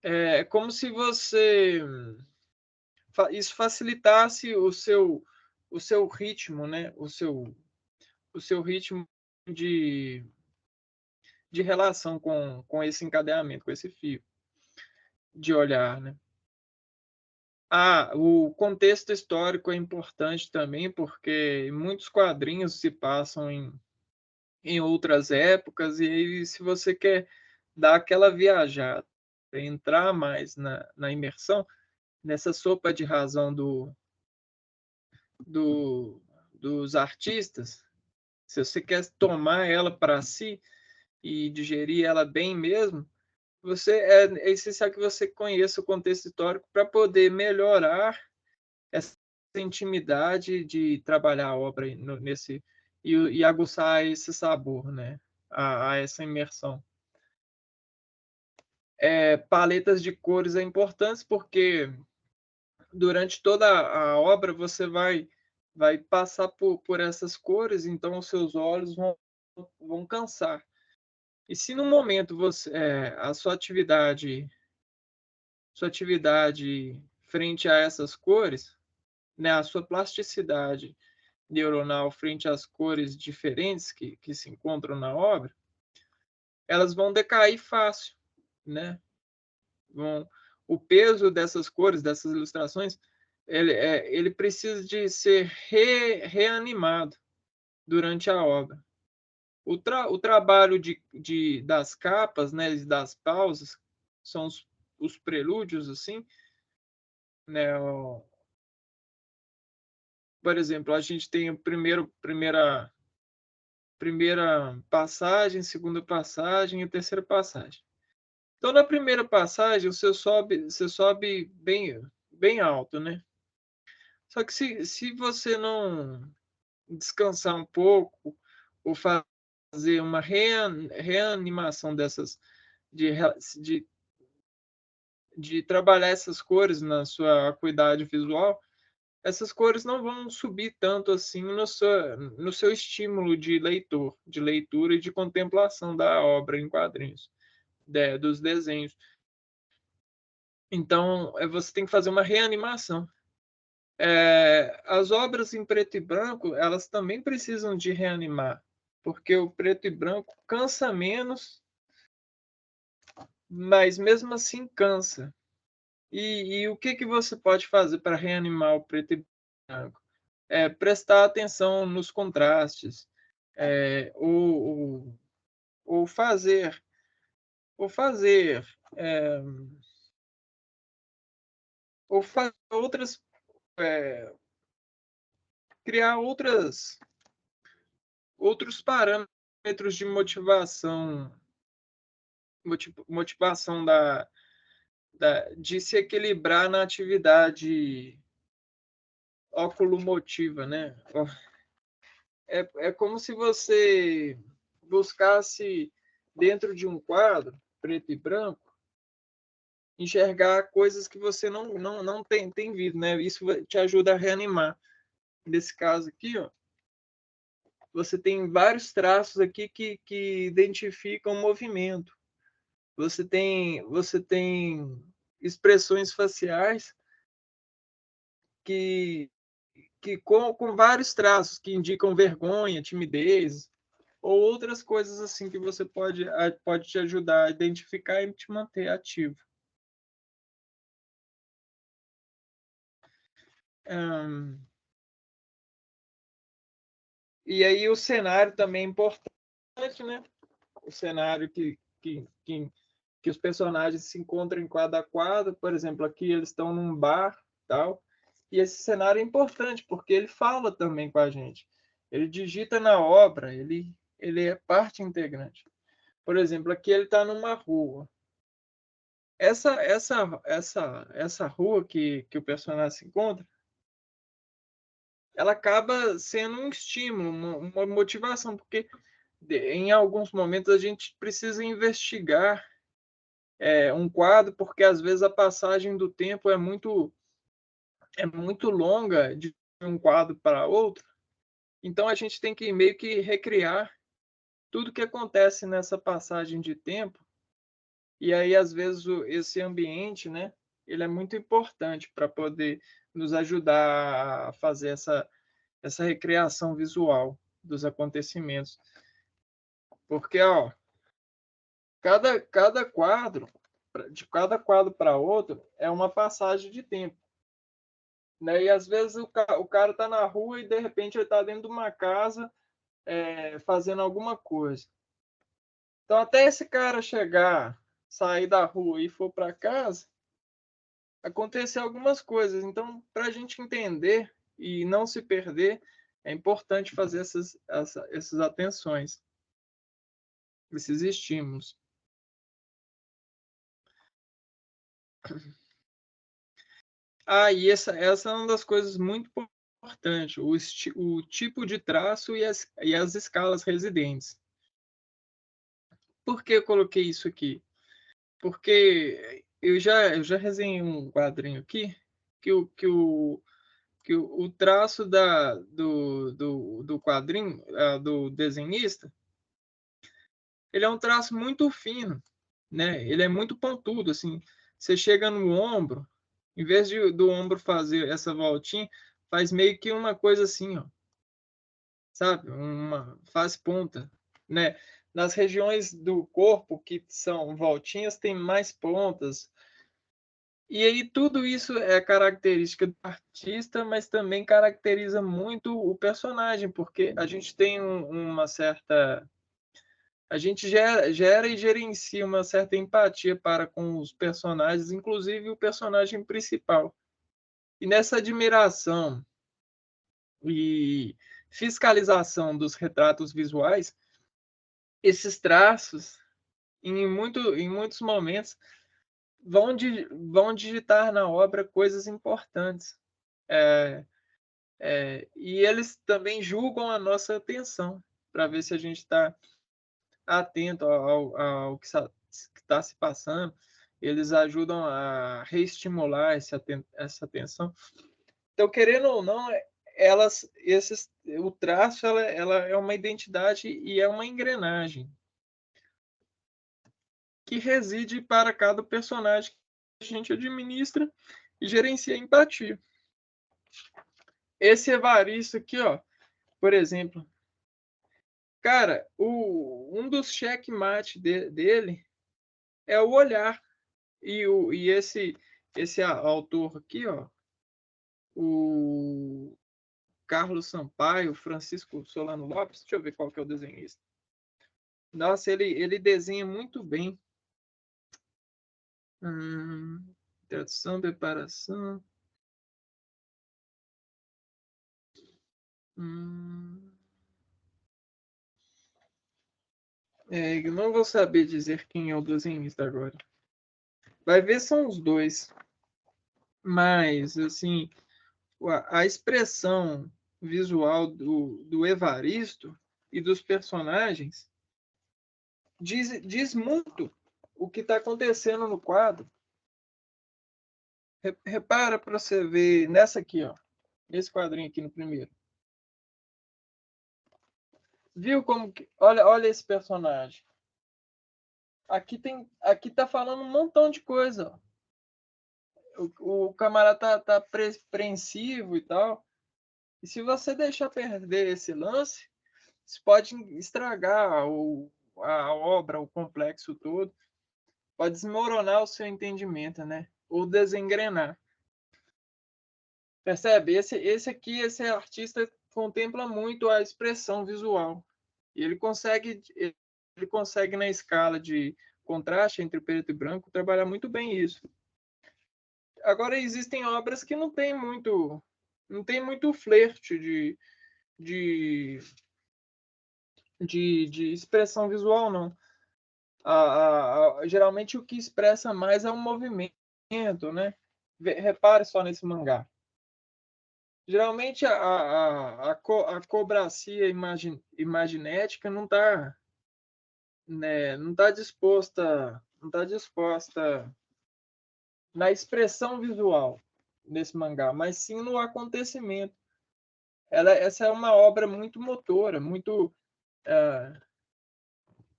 É como se isso facilitasse o seu ritmo, né? O seu ritmo de, de relação com esse encadeamento, com esse fio de olhar, né? O contexto histórico é importante também, porque muitos quadrinhos se passam em outras épocas, e aí, se você quer dar aquela viajada, entrar mais na imersão, nessa sopa de razão do, dos artistas, se você quer tomar ela para si e digerir ela bem mesmo, é essencial que você conheça o contexto histórico para poder melhorar essa intimidade de trabalhar a obra nesse e aguçar esse sabor, né? A essa imersão. Paletas de cores é importante porque durante toda a obra você vai passar por essas cores, então os seus olhos vão cansar. E se no momento a sua atividade frente a essas cores, né, a sua plasticidade neuronal frente às cores diferentes que se encontram na obra, elas vão decair fácil, né? O peso dessas cores, dessas ilustrações, ele precisa de ser reanimado durante a obra. O trabalho das capas, né, das pausas, são os prelúdios, assim, né? Por exemplo, a gente tem a primeira passagem, segunda passagem e terceira passagem. Então, na primeira passagem, você sobe bem alto, né? Só que se você não descansar um pouco, ou fazer uma reanimação dessas, de, de, de trabalhar essas cores na sua acuidade visual, essas cores não vão subir tanto assim no seu estímulo de leitura e de contemplação da obra em quadrinhos, dos desenhos. Então, você tem que fazer uma reanimação. As obras em preto e branco, elas também precisam de reanimar, porque o preto e branco cansa menos, mas mesmo assim cansa. E o que você pode fazer para reanimar o preto e branco? Prestar atenção nos contrastes, é, ou, ou fazer, ou fazer, é, ou fazer outras, é, criar outros parâmetros de motivação de se equilibrar na atividade oculomotiva, né? É como se você buscasse, dentro de um quadro, preto e branco, enxergar coisas que você não tem visto, né? Isso te ajuda a reanimar. Nesse caso aqui, ó, você tem vários traços aqui que identificam movimento. Você tem expressões faciais que, que com vários traços que indicam vergonha, timidez, ou outras coisas assim que você pode te ajudar a identificar e te manter ativo. E aí o cenário também é importante, né? O cenário que os personagens se encontram em quadro a quadro. Por exemplo, aqui eles estão num bar, tal. E esse cenário é importante porque ele fala também com a gente. Ele digita na obra, ele é parte integrante. Por exemplo, aqui ele está numa rua. Essa rua que o personagem se encontra, ela acaba sendo um estímulo, uma motivação, porque em alguns momentos a gente precisa investigar um quadro, porque às vezes a passagem do tempo é muito longa de um quadro para outro. Então a gente tem que meio que recriar tudo que acontece nessa passagem de tempo. E aí, às vezes, esse ambiente, né, ele é muito importante para poder nos ajudar a fazer essa recriação visual dos acontecimentos. Porque, ó, cada quadro, de cada quadro para outro, é uma passagem de tempo. Né? E às vezes o cara está na rua e de repente ele está dentro de uma casa fazendo alguma coisa. Então, até esse cara chegar, sair da rua e for para casa, acontecer algumas coisas. Então, para a gente entender e não se perder, é importante fazer essas atenções, esses estímulos. E essa é uma das coisas muito importantes, o tipo de traço e as escalas residentes. Por que eu coloquei isso aqui? Porque eu já resenhei um quadrinho aqui que o traço do quadrinho, do desenhista, ele é um traço muito fino, né? Ele é muito pontudo, assim. Você chega no ombro, em vez do ombro fazer essa voltinha, faz meio que uma coisa assim, ó, sabe? Faz ponta, né? Nas regiões do corpo que são voltinhas, tem mais pontas. E aí tudo isso é característica do artista, mas também caracteriza muito o personagem, porque a gente tem uma certa... A gente gera e gerencia uma certa empatia para com os personagens, inclusive o personagem principal. E nessa admiração e fiscalização dos retratos visuais, esses traços, em muitos momentos, vão digitar na obra coisas importantes. E eles também julgam a nossa atenção, para ver se a gente está atento ao que está se passando. Eles ajudam a reestimular essa atenção. Então, querendo ou não, o traço ela é uma identidade e é uma engrenagem que reside para cada personagem que a gente administra e gerencia a empatia. Esse Evaristo aqui, ó, por exemplo, cara, um dos checkmate dele é o olhar. E esse autor aqui, ó, o Carlos Sampaio, Francisco Solano Lopes, deixa eu ver qual que é o desenhista. Nossa, ele desenha muito bem. Tradução, preparação. Eu não vou saber dizer quem é o desenhista agora. Vai ver, são os dois. Mas, assim, a expressão visual do Evaristo e dos personagens diz muito o que está acontecendo no quadro. Repara para você ver nessa aqui, ó, nesse quadrinho aqui no primeiro. Viu como que... Olha esse personagem. Aqui tá falando um montão de coisa, ó. O camarada tá apreensivo e tal. E se você deixar perder esse lance, você pode estragar a obra, o complexo todo. Pode desmoronar o seu entendimento, né? Ou desengrenar. Percebe? Esse artista contempla muito a expressão visual. E ele consegue na escala de contraste entre preto e branco trabalhar muito bem isso. Agora existem obras que não tem muito flerte de expressão visual, não. Geralmente o que expressa mais é o movimento, né? Repare só nesse mangá. Geralmente a cobracia imaginética não está, né, não tá disposta na expressão visual desse mangá, mas sim no acontecimento. Essa é uma obra muito motora, muito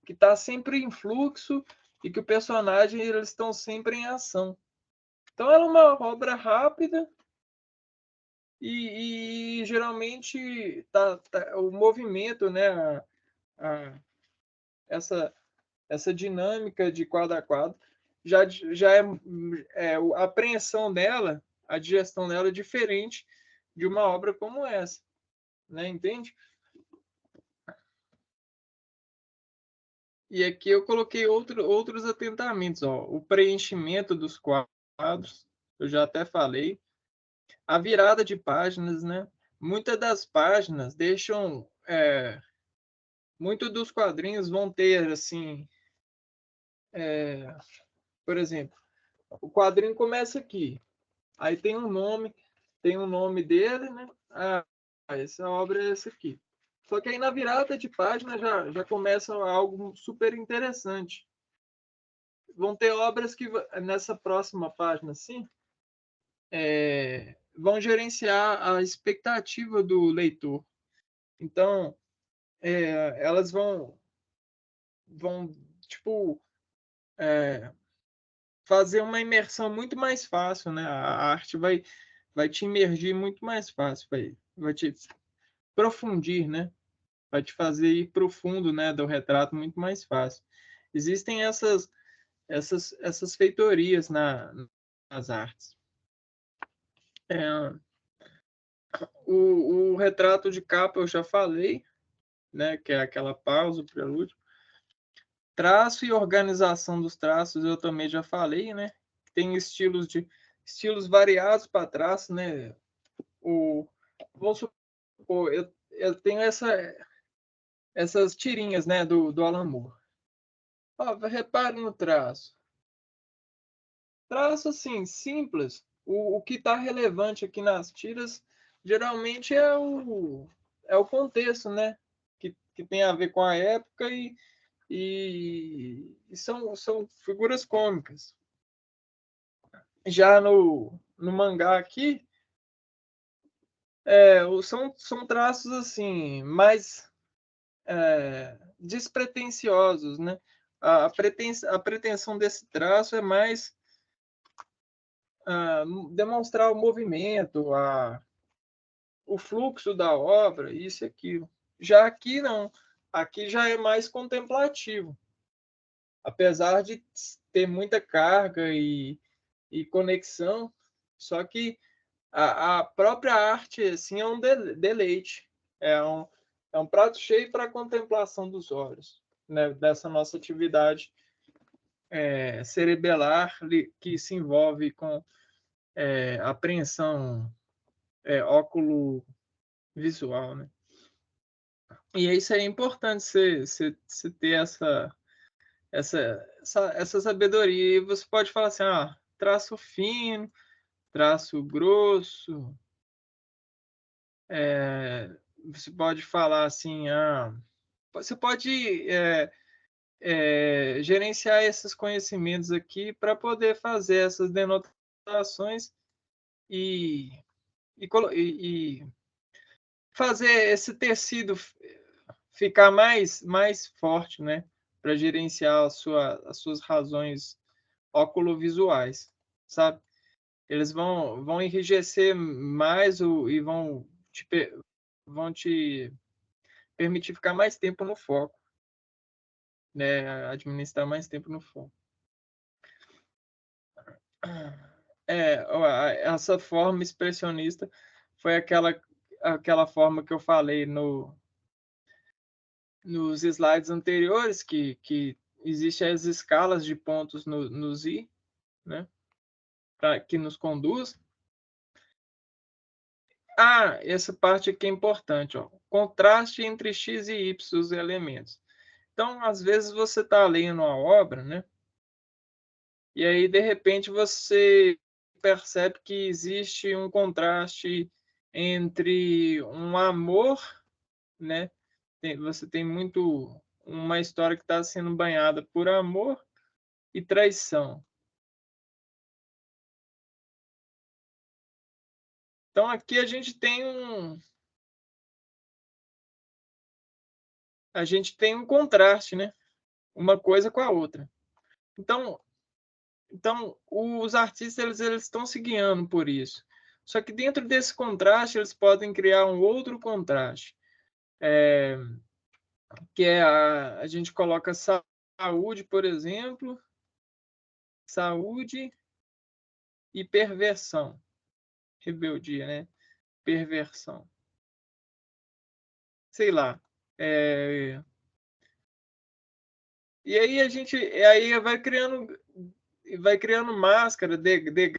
que está sempre em fluxo e que o personagem eles estão sempre em ação. Então ela é uma obra rápida e geralmente o movimento, né, a- essa dinâmica de quadro a quadro já a apreensão dela, a digestão dela é diferente de uma obra como essa, né? Entende? E aqui eu coloquei outros atentamentos, ó, o preenchimento dos quadros, eu já até falei, a virada de páginas, né? Muitas das páginas deixam, muitos dos quadrinhos vão ter assim, por exemplo, o quadrinho começa aqui, aí tem um nome dele, né? Essa obra é essa aqui. Só que aí na virada de página já começa algo super interessante. Vão ter obras que nessa próxima página, assim, vão gerenciar a expectativa do leitor. Então, elas vão tipo, fazer uma imersão muito mais fácil, né? A arte vai te imergir muito mais fácil, vai te profundir, né? Vai te fazer ir profundo, né, do retrato muito mais fácil. Existem essas feitorias nas artes. É, o retrato de capa eu já falei, né, que é aquela pausa, o prelúdio. Traço e organização dos traços eu também já falei, né? Tem estilos variados para traço, né? Vamos supor, eu tenho essas tirinhas, né, do Alan Moore. Ó, repare no traço. Traço assim, simples. O que está relevante aqui nas tiras geralmente é o contexto, né? Que tem a ver com a época e são figuras cômicas. Já no mangá aqui, são traços assim, mais despretensiosos, né? A pretensão desse traço é mais demonstrar o movimento, o fluxo da obra, isso e aquilo. Já aqui não. Aqui já é mais contemplativo. Apesar de ter muita carga e conexão, só que a própria arte assim, é um deleite. É um prato cheio para a contemplação dos olhos, né? Dessa nossa atividade cerebelar que se envolve com apreensão óculo visual, né? E isso é importante você ter essa sabedoria. E você pode falar assim, traço fino, traço grosso. Você pode falar assim, você pode gerenciar esses conhecimentos aqui para poder fazer essas denotações e, e fazer esse tecido ficar mais forte, né? Para gerenciar as suas razões oculovisuais, sabe? Eles vão enrijecer mais e vão te permitir ficar mais tempo no foco, né? Administrar mais tempo no foco. Essa forma expressionista foi aquela forma que eu falei nos slides anteriores, que existem as escalas de pontos no Z, né? Que nos conduz. Essa parte aqui é importante, ó. Contraste entre x e y os elementos. Então, às vezes você está lendo a obra, né? E aí, de repente, você percebe que existe um contraste entre um amor, né? Você tem muito uma história que está sendo banhada por amor e traição. Então, aqui a gente tem um contraste, né? Uma coisa com a outra. Então os artistas eles estão se guiando por isso. Só que dentro desse contraste, eles podem criar um outro contraste, que é a gente coloca saúde, por exemplo, saúde e perversão, rebeldia, né? Perversão, sei lá. É, e aí a gente aí vai criando máscara, degraus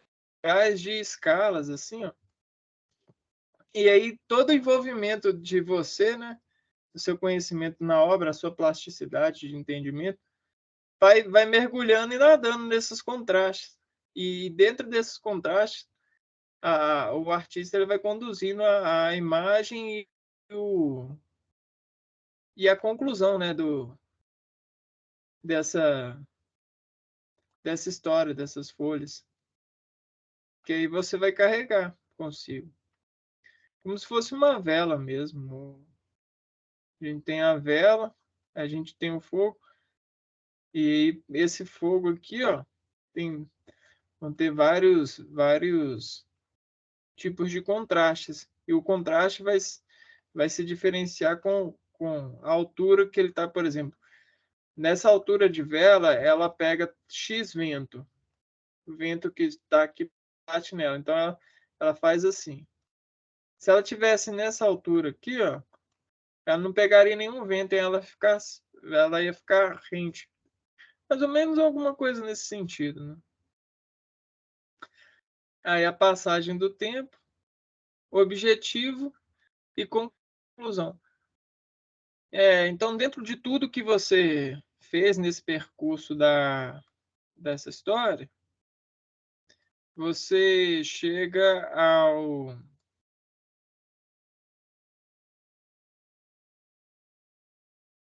de escalas, assim, ó. E aí todo o envolvimento de você, né? O seu conhecimento na obra, a sua plasticidade de entendimento, vai mergulhando e nadando nesses contrastes. E dentro desses contrastes, o artista ele vai conduzindo a imagem e a conclusão, né, dessa, dessa história, dessas folhas, que aí você vai carregar consigo. Como se fosse uma vela mesmo. A gente tem a vela, a gente tem o fogo, e esse fogo aqui, ó, vão ter vários tipos de contrastes. E o contraste vai se diferenciar com a altura que ele está, por exemplo. Nessa altura de vela, ela pega X vento. O vento que está aqui bate nela. Então, ela faz assim. Se ela tivesse nessa altura aqui, ó, ela não pegaria nenhum vento e ela ia ficar rente. Mais ou menos alguma coisa nesse sentido, né? Aí a passagem do tempo, objetivo e conclusão. Então, dentro de tudo que você fez nesse percurso dessa história, você chega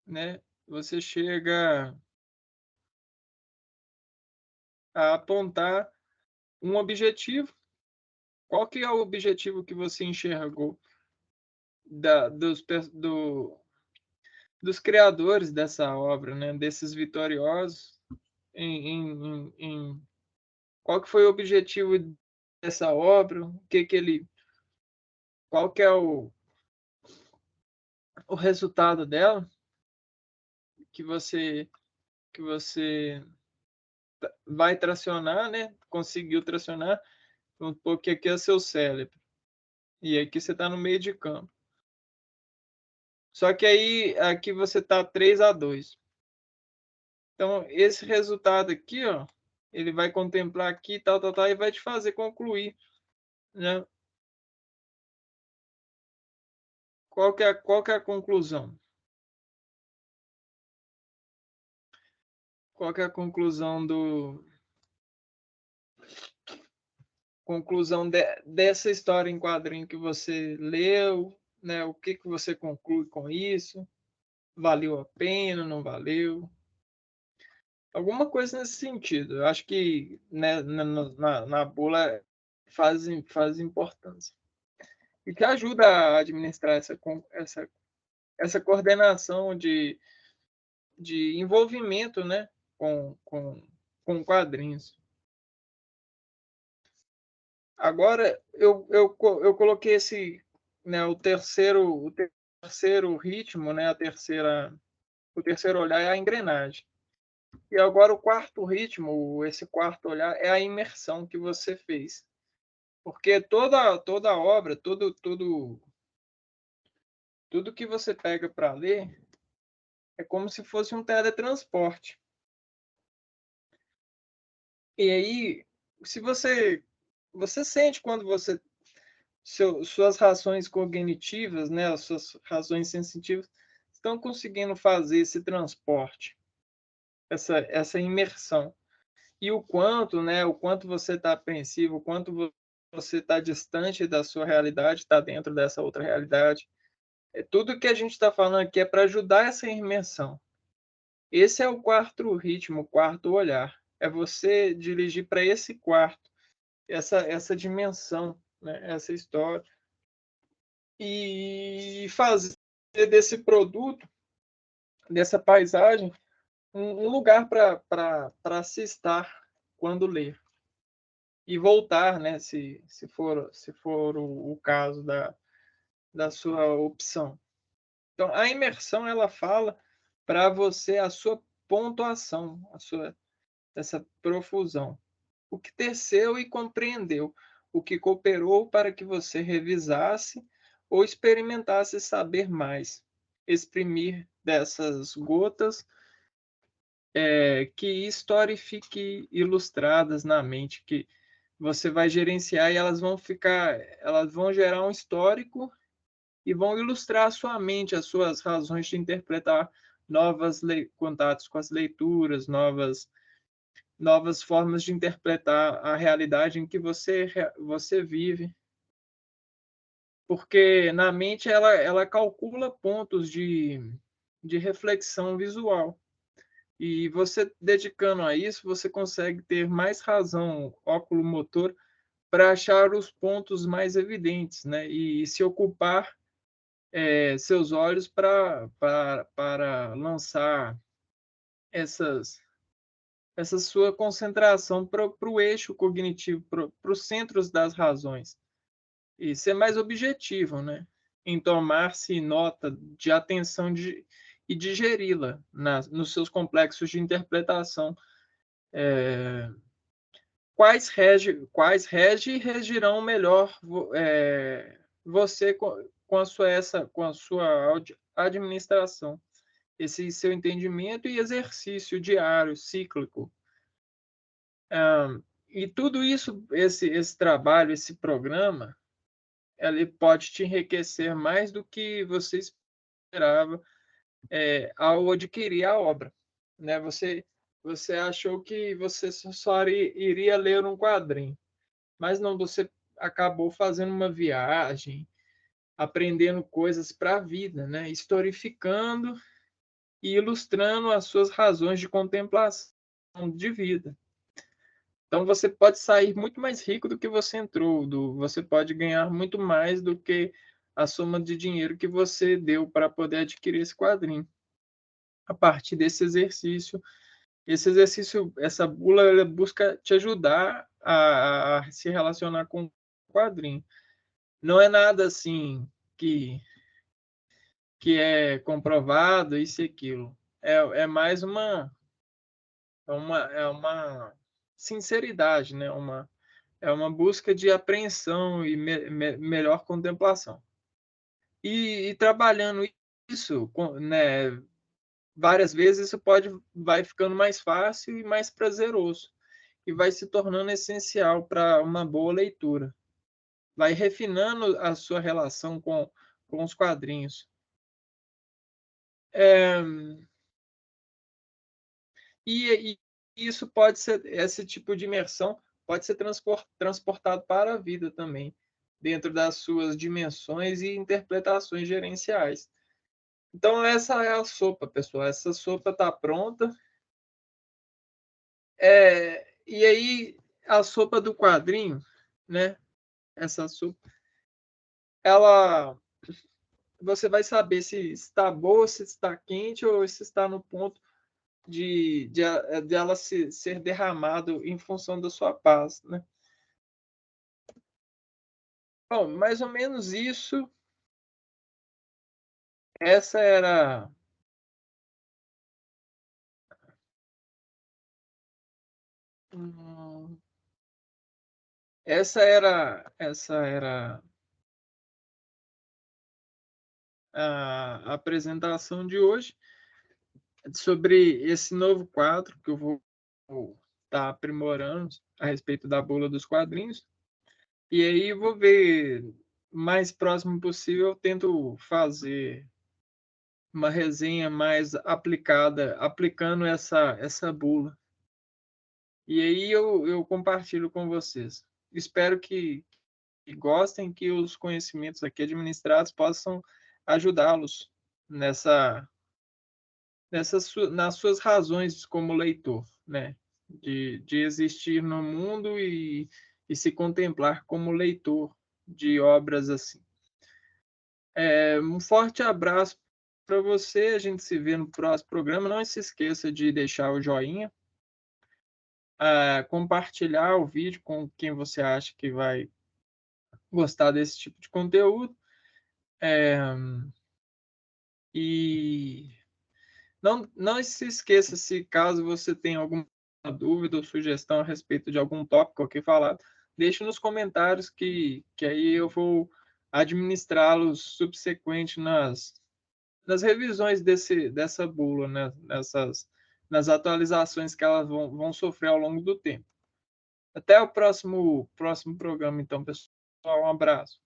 né, você chega a apontar um objetivo. Qual que é o objetivo que você enxergou da, dos, do, dos criadores dessa obra, né, desses vitoriosos, qual que foi o objetivo dessa obra, qual que é o resultado dela que você vai tracionar, né? Conseguiu tracionar, porque aqui é seu cérebro. E aqui você está no meio de campo. Só que aí aqui você está 3-2. Então, esse resultado aqui, ó, ele vai contemplar aqui, tal, e vai te fazer concluir, né? Qual que é a conclusão? Qual que é a conclusão dessa história em quadrinho que você leu, né? O que que você conclui com isso? Valeu a pena, não valeu? Alguma coisa nesse sentido. Eu acho que, né, na bula faz importância. E que ajuda a administrar essa coordenação de envolvimento, né, com quadrinhos. Agora, eu coloquei né, o terceiro ritmo, né, o terceiro olhar é a engrenagem. E agora o quarto ritmo, esse quarto olhar, é a imersão que você fez. Porque toda obra, tudo que você pega para ler é como se fosse um teletransporte. E aí, se você sente quando suas razões cognitivas, né, as suas razões sensitivas estão conseguindo fazer esse transporte, essa imersão. E o quanto você está apreensivo, o quanto você está distante da sua realidade, está dentro dessa outra realidade. Tudo que a gente está falando aqui é para ajudar essa imersão. Esse é o quarto ritmo, o quarto olhar. É você dirigir para esse quarto, essa dimensão, né? Essa história. E fazer desse produto, dessa paisagem, um lugar para se estar quando ler. e voltar, né, se for o caso da sua opção. Então, a imersão ela fala para você a sua pontuação, essa profusão. O que teceu e compreendeu, o que cooperou para que você revisasse ou experimentasse saber mais, exprimir dessas gotas que historifique ilustradas na mente, que você vai gerenciar e elas vão gerar um histórico e vão ilustrar a sua mente, as suas razões de interpretar contatos com as leituras, novas formas de interpretar a realidade em que você vive. Porque na mente ela calcula pontos de reflexão visual. E você dedicando a isso, você consegue ter mais razão óculo-motor para achar os pontos mais evidentes, né? E se ocupar seus olhos para lançar essa sua concentração para o eixo cognitivo, para os centros das razões. E ser mais objetivo, né? Em tomar-se nota de atenção e digeri-la nos seus complexos de interpretação. Quais rege e regirão melhor você com a sua administração, esse seu entendimento e exercício diário, cíclico. E tudo isso, esse trabalho, esse programa, ele pode te enriquecer mais do que você esperava ao adquirir a obra, né? Você achou que você só iria ler um quadrinho, mas não, você acabou fazendo uma viagem, aprendendo coisas para a vida, né? Historificando e ilustrando as suas razões de contemplação de vida. Então você pode sair muito mais rico do que você entrou, você pode ganhar muito mais do que a soma de dinheiro que você deu para poder adquirir esse quadrinho. A partir desse exercício, essa bula, ela busca te ajudar a se relacionar com o quadrinho. Não é nada assim que é comprovado, isso e aquilo. É mais uma sinceridade, né? É uma busca de apreensão e melhor contemplação. E trabalhando isso, né, várias vezes, isso vai ficando mais fácil e mais prazeroso. E vai se tornando essencial para uma boa leitura. Vai refinando a sua relação com os quadrinhos. É, e isso pode ser, esse tipo de imersão pode ser transportado para a vida também, dentro das suas dimensões e interpretações gerenciais. Então, essa é a sopa, pessoal. Essa sopa está pronta. E aí, a sopa do quadrinho, né? Essa sopa, ela, você vai saber se está boa, se está quente ou se está no ponto de ela ser derramado em função da sua paz, né? Bom, mais ou menos isso. Essa era hum, essa era a apresentação de hoje sobre esse novo quadro que eu vou estar aprimorando a respeito da bula dos quadrinhos. E aí eu vou ver mais próximo possível, eu tento fazer uma resenha mais aplicada, aplicando essa bula. E aí eu compartilho com vocês. Espero que gostem, que os conhecimentos aqui administrados possam ajudá-los nessa, nas suas razões como leitor, né? De existir no mundo e se contemplar como leitor de obras assim. Um forte abraço para você, a gente se vê no próximo programa. Não se esqueça de deixar o joinha compartilhar o vídeo com quem você acha que vai gostar desse tipo de conteúdo. E não se esqueça, se caso você tenha alguma dúvida ou sugestão a respeito de algum tópico aqui falado, deixe nos comentários que aí eu vou administrá-los subsequente nas revisões dessa bula, né? Nas atualizações que elas vão sofrer ao longo do tempo. Até o próximo programa, então, pessoal. Um abraço.